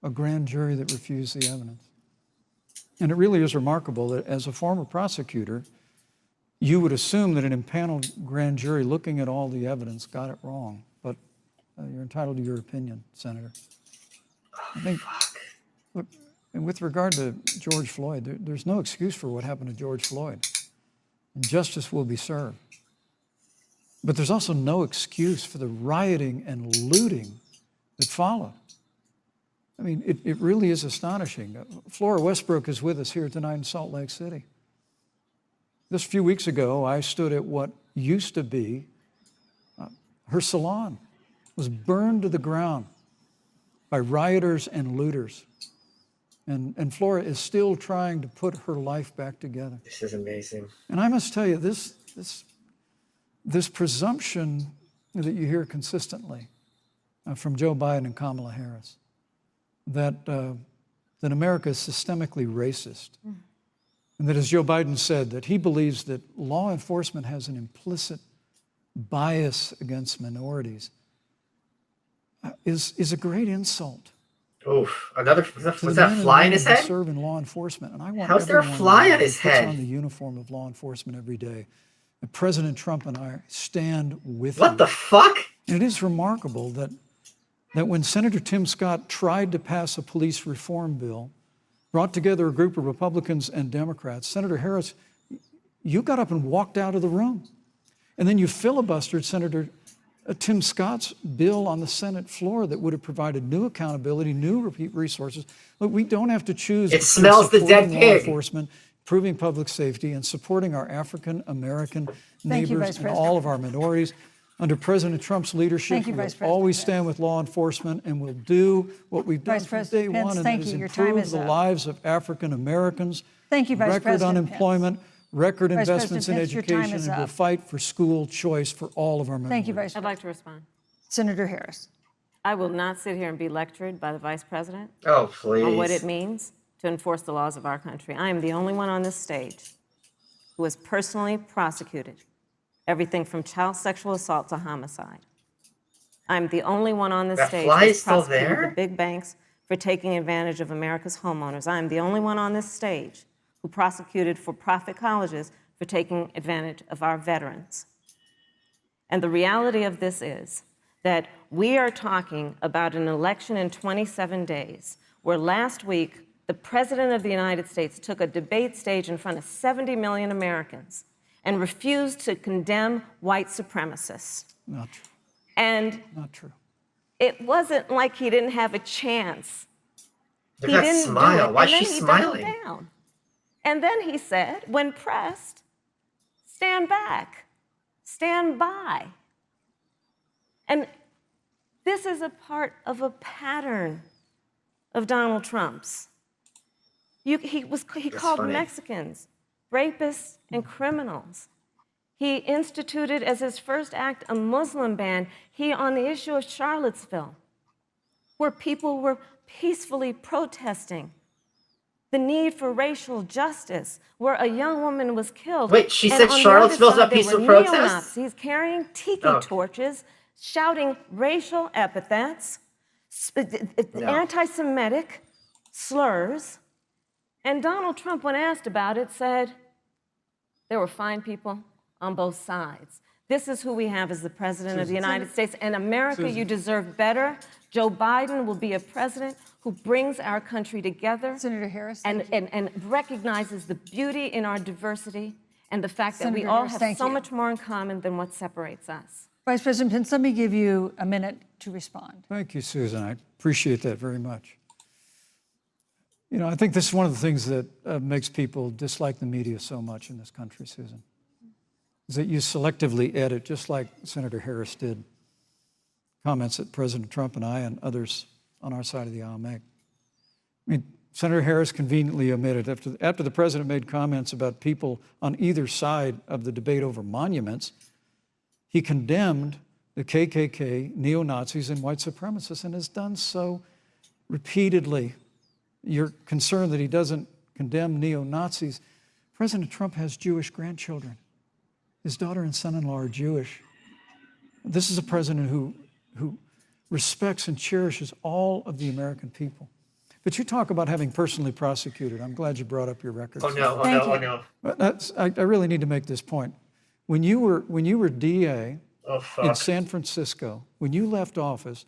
a grand jury that refused the evidence. And it really is remarkable that as a former prosecutor, you would assume that an impaneled grand jury looking at all the evidence got it wrong. But you're entitled to your opinion, Senator. I think, look, and with regard to George Floyd, there's no excuse for what happened to George Floyd. And justice will be served. But there's also no excuse for the rioting and looting that followed. I mean, it really is astonishing. Flora Westbrook is with us here tonight in Salt Lake City. Just a few weeks ago, I stood at what used to be her salon. It was burned to the ground by rioters and looters. And Flora is still trying to put her life back together. This is amazing. And I must tell you, this presumption that you hear consistently from Joe Biden and Kamala Harris, that America is systemically racist, and that, as Joe Biden said, that he believes that law enforcement has an implicit bias against minorities, is a great insult. Oof! Another was to the that men and fly in women his who head? serve in law enforcement, and I want How's there a everyone fly who on his puts head? on the uniform of law enforcement every day. And President Trump and I stand with What him. the fuck? And it is remarkable that when Senator Tim Scott tried to pass a police reform bill, brought together a group of Republicans and Democrats, Senator Harris, you got up and walked out of the room. And then you filibustered Senator Tim Scott's bill on the Senate floor that would have provided new accountability, new resources. Look, we don't have to choose. It smells the dead law pig. enforcement, improving public safety, and supporting our African American Thank you, neighbors Vice and President. all of our minorities. Under President Trump's leadership, Thank you, we'll Vice President always Pence. stand with law enforcement, and we'll do what we've done Vice from day President Pence, one, and thank that is you. Your time improve is the up. lives of African Americans. Thank you, Vice Record President unemployment, record Vice investments in President Pence, your time education, is and we'll up. fight for school choice for all of our minorities. Thank you, Vice I'd President. like to respond. Senator Harris. I will not sit here and be lectured by the Vice President Oh, please. on what it means to enforce the laws of our country. I am the only one on this stage who has personally prosecuted everything from child sexual assault to homicide. I'm the only one on this That stage fly who is has still prosecuted there? the big banks for taking advantage of America's homeowners. I'm the only one on this stage who prosecuted for-profit colleges for taking advantage of our veterans. And the reality of this is that we are talking about an election in 27 days, where last week the President of the United States took a debate stage in front of 70 million Americans and refused to condemn white supremacists. Not true. And Not true. it wasn't like he didn't have a chance. Look He at that didn't smile. do it. Why And is then she he doubled smiling? down. And then he said, when pressed, stand back, stand by. And this is a part of a pattern of Donald Trump's. He called funny. Mexicans rapists and criminals. He instituted as his first act a Muslim ban. He, on the issue of Charlottesville, where people were peacefully protesting the need for racial justice, where a young woman was killed. Wait, she And said on the Charlottesville's other a side, there peaceful were protest? neo-Nazis carrying tiki Oh. torches, shouting racial epithets, anti-Semitic slurs. And Donald Trump, when asked about it, said there were fine people on both sides. This is who we have as the President of the United States. And America, you deserve better. Joe Biden will be a president who brings our country together Senator Harris. and recognizes the beauty in our diversity and the fact that we Senator all Harris, have thank so you. much more in common than what separates us. Vice President Pence, let me give you a minute to respond. Thank you, Susan. I appreciate that very much. You know, I think this is one of the things that makes people dislike the media so much in this country, Susan, is that you selectively edit, just like Senator Harris did, comments that President Trump and I and others on our side of the aisle make. I mean, Senator Harris conveniently omitted, after the president made comments about people on either side of the debate over monuments, he condemned the KKK, neo-Nazis, and white supremacists, and has done so repeatedly. You're concerned that he doesn't condemn neo-Nazis. President Trump has Jewish grandchildren. His daughter and son-in-law are Jewish. This is a president who respects and cherishes all of the American people. But you talk about having personally prosecuted. I'm glad you brought up your records. Oh no, oh Thank no, oh you. no. But I really need to make this point. When you were DA Oh in fuck. San Francisco, when you left office,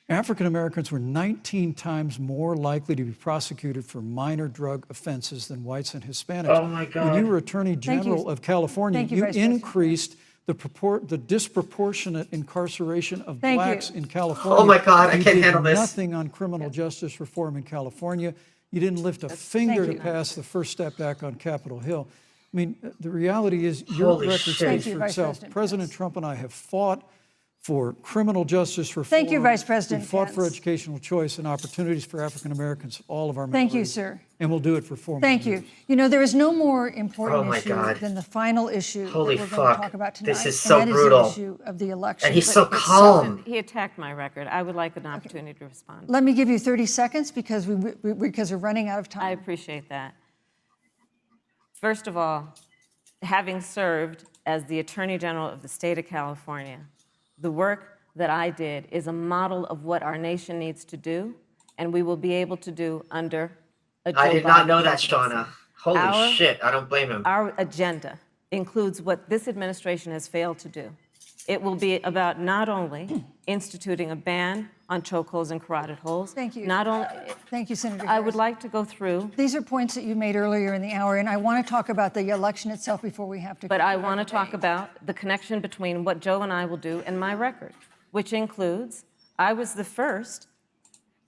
African Americans were 19 times more likely to be prosecuted for minor drug offenses than whites and Hispanics. Oh my God. When you were Attorney you. General of California, Thank you, you Vice President. increased the disproportionate incarceration of Thank you. blacks in California. Oh my God, I You can't did handle this. nothing on criminal justice reform in California. You didn't lift a finger to you. pass the First Step Back on Capitol Hill. I mean, the reality is your Holy record shit. speaks Thank you, for Vice itself. President President Pence. Trump and I have fought for criminal justice reform. Thank you, Vice President We fought for Pence. educational choice and opportunities for African Americans, all of our Thank you, minorities. sir. And we'll do it for 4 more Thank years. you. You know, there is no more Oh important my issue God. than the final issue Holy that we're fuck. going to talk about tonight. This is so and that brutal. is the issue of the election. And he's so But calm. He attacked my record. I would like an opportunity to respond. Let me give you 30 seconds because we're running out of I time. appreciate that. First of all, having served as the Attorney General of the state of California, the work that I did is a model of what our nation needs to do, and we will be able to do under a Joe I did not Biden know that, presidency. Shauna. Holy Our- shit. I don't blame him. Our agenda includes what this administration has failed to do. It will be about not only instituting a ban on chokeholds and carotid holes. Thank you. Not only, Thank you, Senator I would Harris. like to go through, These are points that you made earlier in the hour, and I want to talk about the election itself before we have to. but I conclude our want to talk debate. about the connection between what Joe and I will do and my record, which includes, I was the first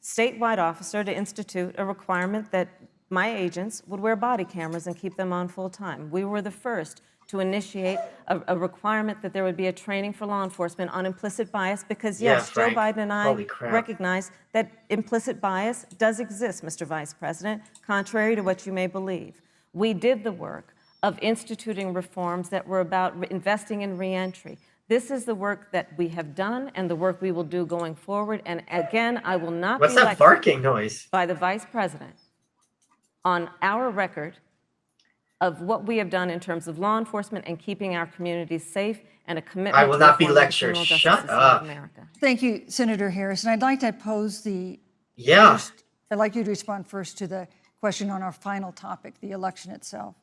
statewide officer to institute a requirement that my agents would wear body cameras and keep them on full time. We were the first to initiate a requirement that there would be a training for law enforcement on implicit bias because, Yeah, yes, Joe Frank. Biden and I Holy crap. recognize that implicit bias does exist, Mr. Vice President, contrary to what you may believe. We did the work of instituting reforms that were about investing in reentry. This is the work that we have done and the work we will do going forward. And again, I will not What's be that lectured barking noise? by the Vice President on our record of what we have done in terms of law enforcement and keeping our communities safe and a commitment I will to not be reforming the lectured. criminal justice Shut system up. of America. Thank you, Senator Harris. And I'd like to pose Yeah. I'd like you to respond first to the question on our final topic, the election itself.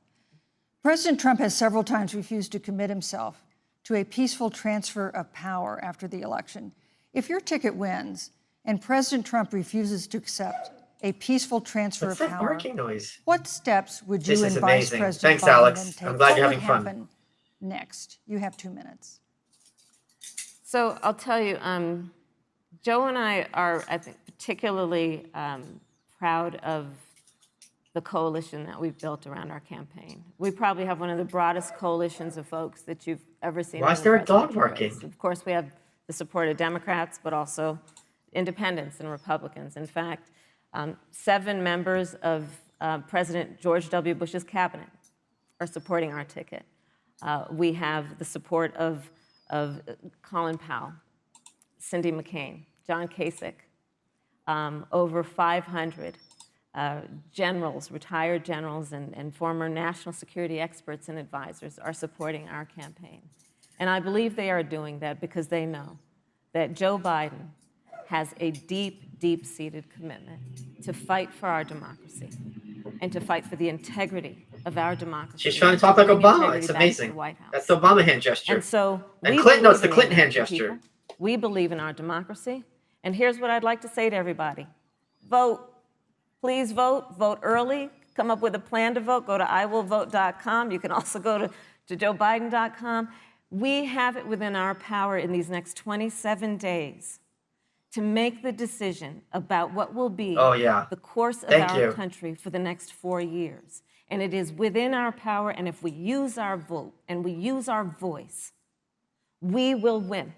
President Trump has several times refused to commit himself to a peaceful transfer of power after the election. If your ticket wins and President Trump refuses to accept a peaceful transfer What's of that power, barking noise? what steps would This you is and Vice amazing. President Thanks, Biden Alex. then take? I'm glad you're What having would fun. happen next? You have 2 minutes. So I'll tell you, Joe and I are, I think, particularly proud of the coalition that we've built around our campaign. We probably have one of the broadest coalitions of folks that you've ever seen. Why in is the there a dog presidential race. barking? Of course, we have the support of Democrats, but also independents and Republicans. In fact, 7 members of President George W. Bush's cabinet are supporting our ticket. We have the support of Colin Powell, Cindy McCain, John Kasich, over 500 generals, retired generals, and former national security experts and advisors are supporting our campaign. And I believe they are doing that because they know that Joe Biden has a deep, deep-seated commitment to fight for our democracy and to fight for the integrity of our democracy. She's trying to talk like bring Obama. integrity It's back to the amazing. White House. That's the Obama hand gesture. And so And we Clinton, no, it's the believe in Clinton the hand American gesture. people. We believe in our democracy. And here's what I'd like to say to everybody. Vote. Please vote. Vote early. Come up with a plan to vote. Go to iwillvote.com. You can also go to joebiden.com. We have it within our power in these next 27 days to make the decision about what will be Oh, yeah. the course of Thank our you. country for the next 4 years. And it is within our power, and if we use our vote and we use our voice, we will win.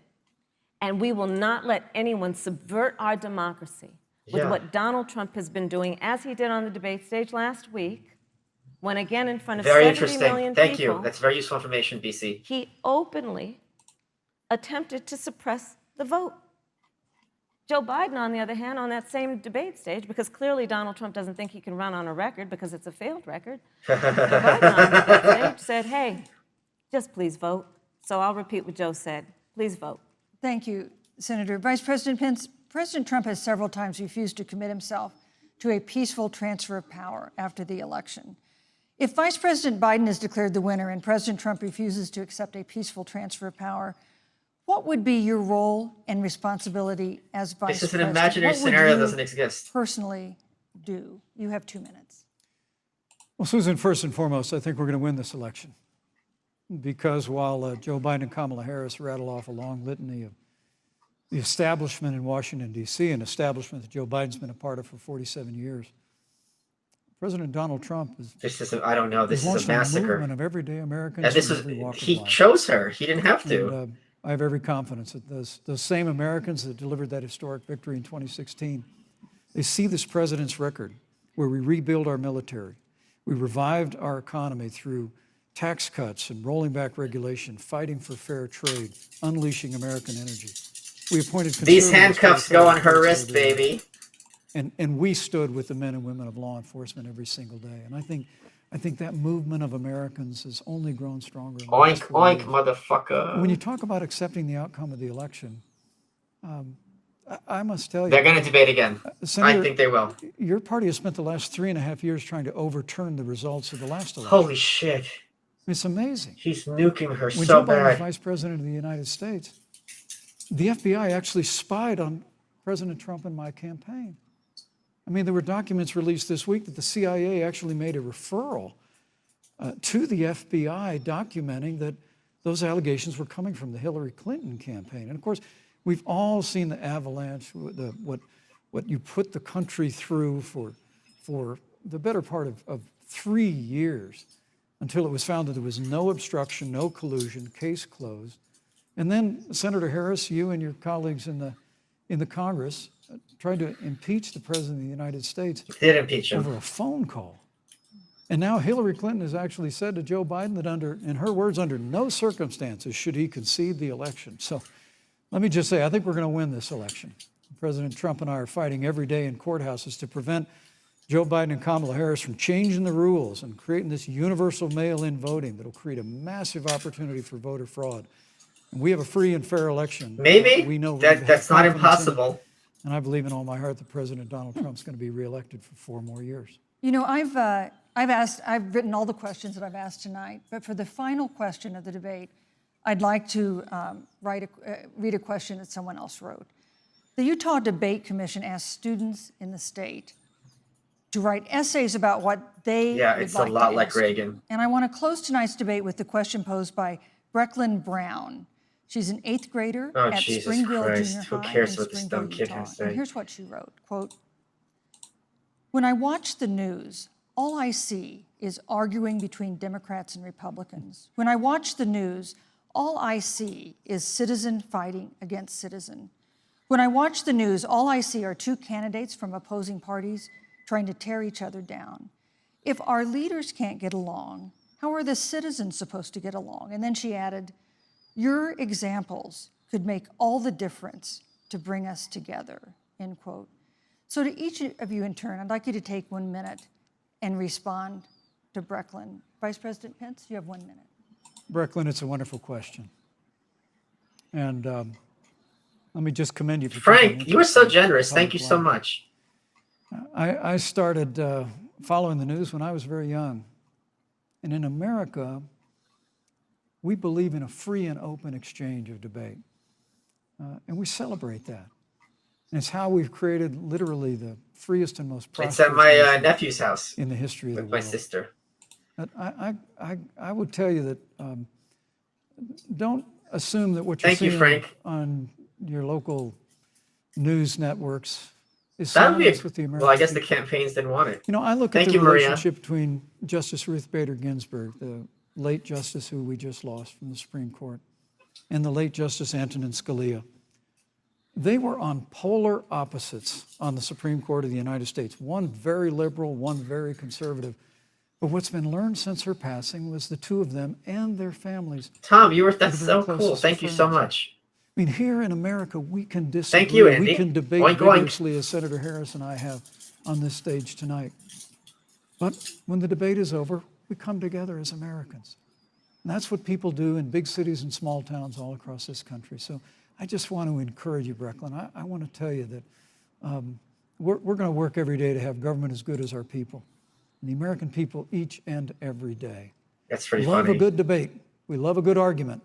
And we will not let anyone subvert our democracy with Yeah. what Donald Trump has been doing, as he did on the debate stage last week, when again in front of Very 70 interesting. million Thank people, you. That's very useful information, BC. he openly attempted to suppress the vote. Joe Biden, on the other hand, on that same debate stage, because clearly Donald Trump doesn't think he can run on a record because it's a failed record, Joe Biden on that stage said, hey, just please vote. So I'll repeat what Joe said. Please vote. Thank you, Senator. Vice President Pence, President Trump has several times refused to commit himself to a peaceful transfer of power after the election. If Vice President Biden is declared the winner and President Trump refuses to accept a peaceful transfer of power, what would be your role and responsibility as Vice President? This is an imaginary What would scenario that you doesn't exist. personally do? You have 2 minutes. Well, Susan, first and foremost, I think we're going to win this election. Because while Joe Biden and Kamala Harris rattle off a long litany of the establishment in Washington, D.C., an establishment that Joe Biden's been a part of for 47 years, President Donald Trump is This is, I don't know, this is a launched a massacre. movement of everyday Americans And this in is, every walk of he life. chose her. He didn't have to. And, I have every confidence that those same Americans that delivered that historic victory in 2016, they see this president's record where we rebuild our military, we revived our economy through tax cuts and rolling back regulation, fighting for fair trade, unleashing American energy. We appointed These conservatives to the handcuffs go on her federal wrist, courts every day. baby. And we stood with the men and women of law enforcement every single day. And I think that movement of Americans has only grown stronger. in the last Oink, 4 oink, years. motherfucker. When you talk about accepting the outcome of the election, I must tell you, They're going to debate again. Senator, I think they will. your party has spent the last 3.5 years trying to overturn the results of the last election. Holy shit. It's amazing. He's nuking her When so Joe Biden was bad. Vice President of the United States, the FBI actually spied on President Trump and my campaign. I mean, there were documents released this week that the CIA actually made a referral to the FBI documenting that those allegations were coming from the Hillary Clinton campaign. And of course, we've all seen the avalanche, what you put the country through for the better part of 3 years until it was found that there was no obstruction, no collusion, case closed. And then Senator Harris, you and your colleagues in the Congress tried to impeach the President of the United States Did impeach him. over a phone call. And now Hillary Clinton has actually said to Joe Biden that in her words, under no circumstances should he concede the election. So let me just say, I think we're going to win this election. President Trump and I are fighting every day in courthouses to prevent Joe Biden and Kamala Harris from changing the rules and creating this universal mail-in voting that will create a massive opportunity for voter fraud. And we have a free and fair election. Maybe. We know That's not impossible. And I believe in all my heart that President Donald Trump's going to be reelected for 4 more years. You know, I've written all the questions that I've asked tonight, but for the final question of the debate, I'd like to read a question that someone else wrote. The Utah Debate Commission asked students in the state to write essays about what they Yeah, would it's like a lot to like ask. Reagan. And I want to close tonight's debate with the question posed by Brecklin Brown. She's an 8th grader Oh, at Jesus Springville Christ. Junior Who High cares in what this Springville, dumb kid Utah. has to say? And here's what she wrote, quote, "When I watch the news, all I see is arguing between Democrats and Republicans. When I watch the news, all I see is citizen fighting against citizen. When I watch the news, all I see are 2 candidates from opposing parties trying to tear each other down. If our leaders can't get along, how are the citizens supposed to get along?" And then she added, "Your examples could make all the difference to bring us together," end quote. So to each of you in turn, I'd like you to take 1 minute and respond to Brecklin. Vice President Pence, you have 1 minute. Brecklin, it's a wonderful question. And let me just commend you for taking Frank, an you were so interest in generous. Thank you public so life. much. I started following the news when I was very young. And in America, we believe in a free and open exchange of debate. And we celebrate that. And it's how we've created literally the freest and most prosperous It's at my nation nephew's house in the history of the with world. my sister. But I would tell you that don't assume that what you're Thank you, seeing Frank. on your local news networks is That would be synonymous with the American well, I guess the people. campaigns didn't want it. You know, I look Thank at the you, Maria. relationship between Justice Ruth Bader Ginsburg, the late justice who we just lost from the Supreme Court, and the late Justice Antonin Scalia. They were on polar opposites on the Supreme Court of the United States, one very liberal, one very conservative. But what's been learned since her passing was the 2 of them and their families. Tom, that's very so close cool. as Thank you so friends. much. I mean, here in America, we can disagree. Thank you, Andy. We can debate Oink, oink. vigorously, as Senator Harris and I have on this stage tonight. But when the debate is over, we come together as Americans. And that's what people do in big cities and small towns all across this country. So I just want to encourage you, Brecklin. I want to tell you that we're going to work every day to have government as good as our people. And the American people each and every day. That's pretty Love funny. a good debate. We love a good argument.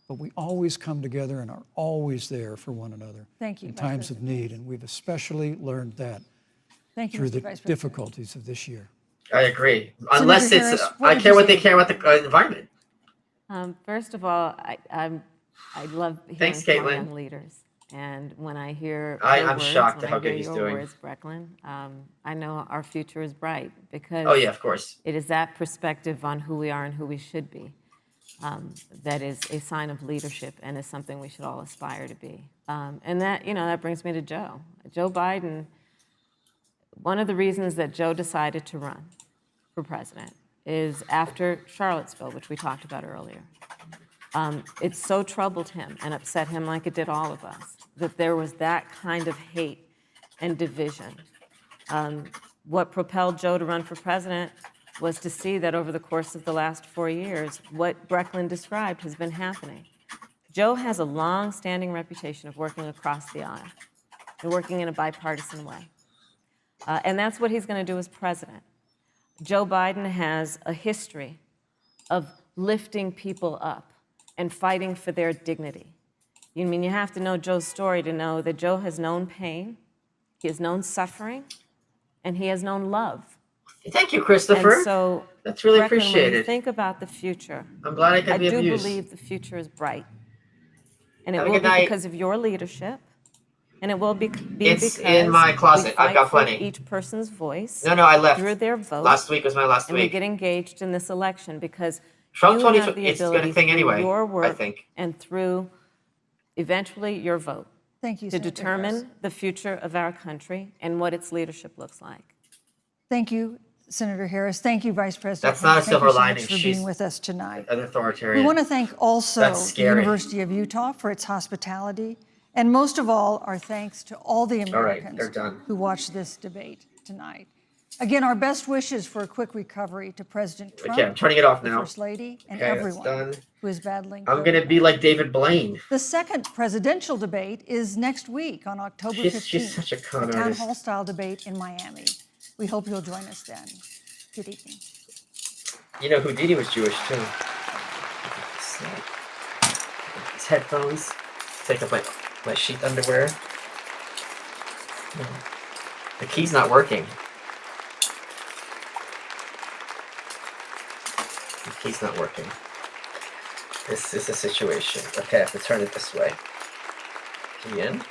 But we always come together and are always there for one another Thank you, in Vice times of President. need. And we've especially learned that Thank you, through Mr. the Vice President. difficulties of this year. I agree. Unless it's, Harris, what I would care you what they say? care about the environment. First of all, I love hearing Thanks, from Caitlin. young leaders. And when I hear I'm your words, shocked when at how I good hear he's your doing. words, Brecklin, I know our future is bright because Oh, yeah, of course. it is that perspective on who we are and who we should be. that is a sign of leadership and is something we should all aspire to be. And that, that brings me to Joe. Joe Biden, one of the reasons that Joe decided to run for president is after Charlottesville, which we talked about earlier. It so troubled him and upset him, like it did all of us, that there was that kind of hate and division. What propelled Joe to run for president was to see that over the course of the last 4 years, what Brecklin described has been happening. Joe has a long-standing reputation of working across the aisle and working in a bipartisan way. And that's what he's going to do as president. Joe Biden has a history of lifting people up and fighting for their dignity. You have to know Joe's story to know that Joe has known pain, he has known suffering, and he has known love. Thank you, Christopher. And so, that's really Brecklin, when appreciated. you think about the future, I'm glad I could be of do use. believe the future is bright. And it Have a will good be night. because of your leadership. And it will be It's because in my closet. we I've fight got for plenty. each person's voice No, I left. through their vote. Last week was my last and we week. get engaged in this election because Trump you 20, have the it's a ability good thing through anyway, your work I think. and through eventually your vote Thank you, to Senator determine Harris. the future of our country and what its leadership looks like. Thank you, Senator Harris. Thank you, Vice President. That's not a Pence. Thank silver you so lining. much for She's being with us tonight. An authoritarian. We want to thank also That's the scary. University of Utah for its hospitality, and most of all, our thanks to all the Americans they're done. who watched this debate tonight. Again, our best wishes for a quick recovery to President Trump, Okay, I'm turning it off the now. First Lady, and Okay, that's everyone done. who is battling I'm going to be like David Blaine. The second presidential debate is next week on October 15th. She's such a con the town artist. hall style debate in Miami. We hope you'll join us then. Good evening. You know, Houdini was Jewish too. His headphones. Take off my sheath underwear. The key's not working. The key's not working. This is a situation. Okay, I have to turn it this way. Key in.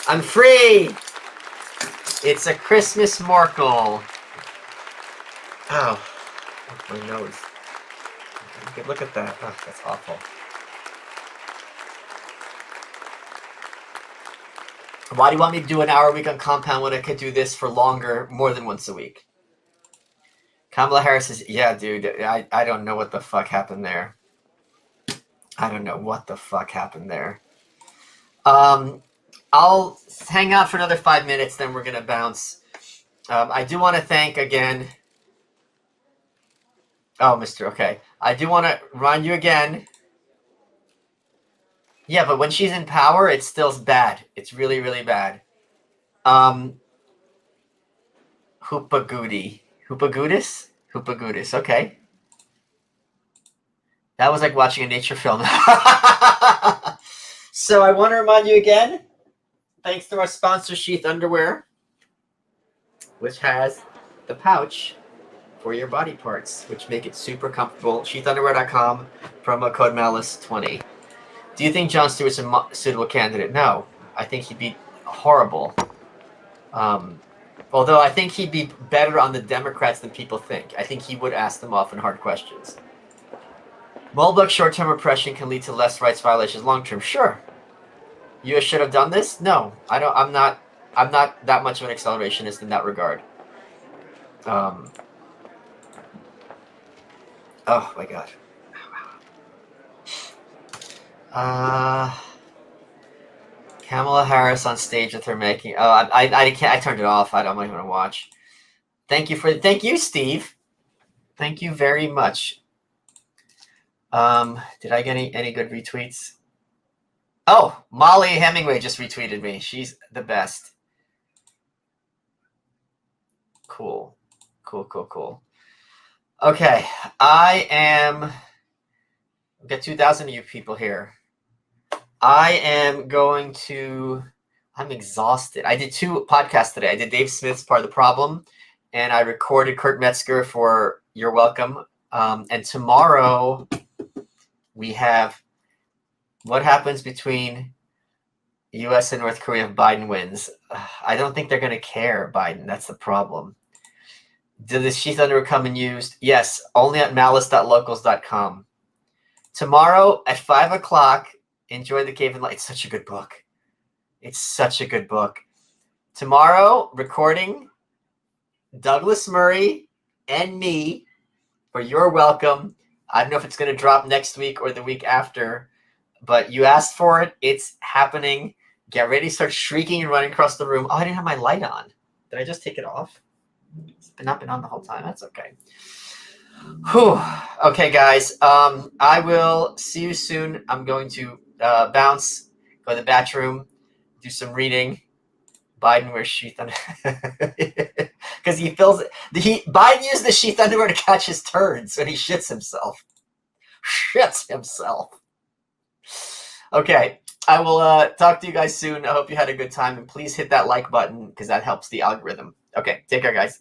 I'm free! It's a Christmas Morkel. Ow. My nose. Look at that. Oh, that's awful. Why do you want me to do an hour a week on Compound when I could do this for longer, more than once a week? Kamala Harris is, yeah, dude, I don't know what the fuck happened there. I don't know what the fuck happened there. I'll hang out for another 5 minutes, then we're going to bounce. I do want to thank again. Oh, okay. I do want to remind you again. Yeah, but when she's in power, it's still bad. It's really, really bad. Hoopagoody. Hoopagoodis? Hoopagoodis, okay. That was like watching a nature film. So I want to remind you again, thanks to our sponsor, Sheath Underwear, which has the pouch for your body parts, which make it super comfortable. Sheathunderwear.com, promo code Malice20. Do you think Jon Stewart's a suitable candidate? No. I think he'd be horrible. Although I think he'd be better on the Democrats than people think. I think he would ask them often hard questions. Mulbach short-term repression can lead to less rights violations long-term. Sure. U.S. should have done this? No. I'm not that much of an accelerationist in that regard. Oh my God. Kamala Harris on stage with her making. Oh, I can't. I turned it off. I'm not even gonna watch. Thank you, Steve. Thank you very much. Did I get any good retweets? Oh, Molly Hemingway just retweeted me. She's the best. Cool. Okay, I've got 2,000 of you people here. I'm exhausted. I did 2 podcasts today. I did Dave Smith's Part of the Problem, and I recorded Kurt Metzger for You're Welcome. And tomorrow we have what happens between U.S. and North Korea if Biden wins. I don't think they're going to care, Biden. That's the problem. Did the sheath underwear come in used? Yes, only at malice.locals.com. Tomorrow at 5 o'clock, enjoy the Cave and Light. It's such a good book. It's such a good book. Tomorrow, recording Douglas Murray and me for You're Welcome. I don't know if it's going to drop next week or the week after, but you asked for it. It's happening. Get ready to start shrieking and running across the room. Oh, I didn't have my light on. Did I just take it off? It's not been on the whole time. That's okay. Whew. Okay, guys. I will see you soon. I'm going to bounce, go to the bathroom, do some reading. Biden wears sheath underwear because he feels Biden used the sheath underwear to catch his turds when he shits himself. Okay, I will talk to you guys soon. I hope you had a good time, and please hit that like button because that helps the algorithm. Okay, take care, guys.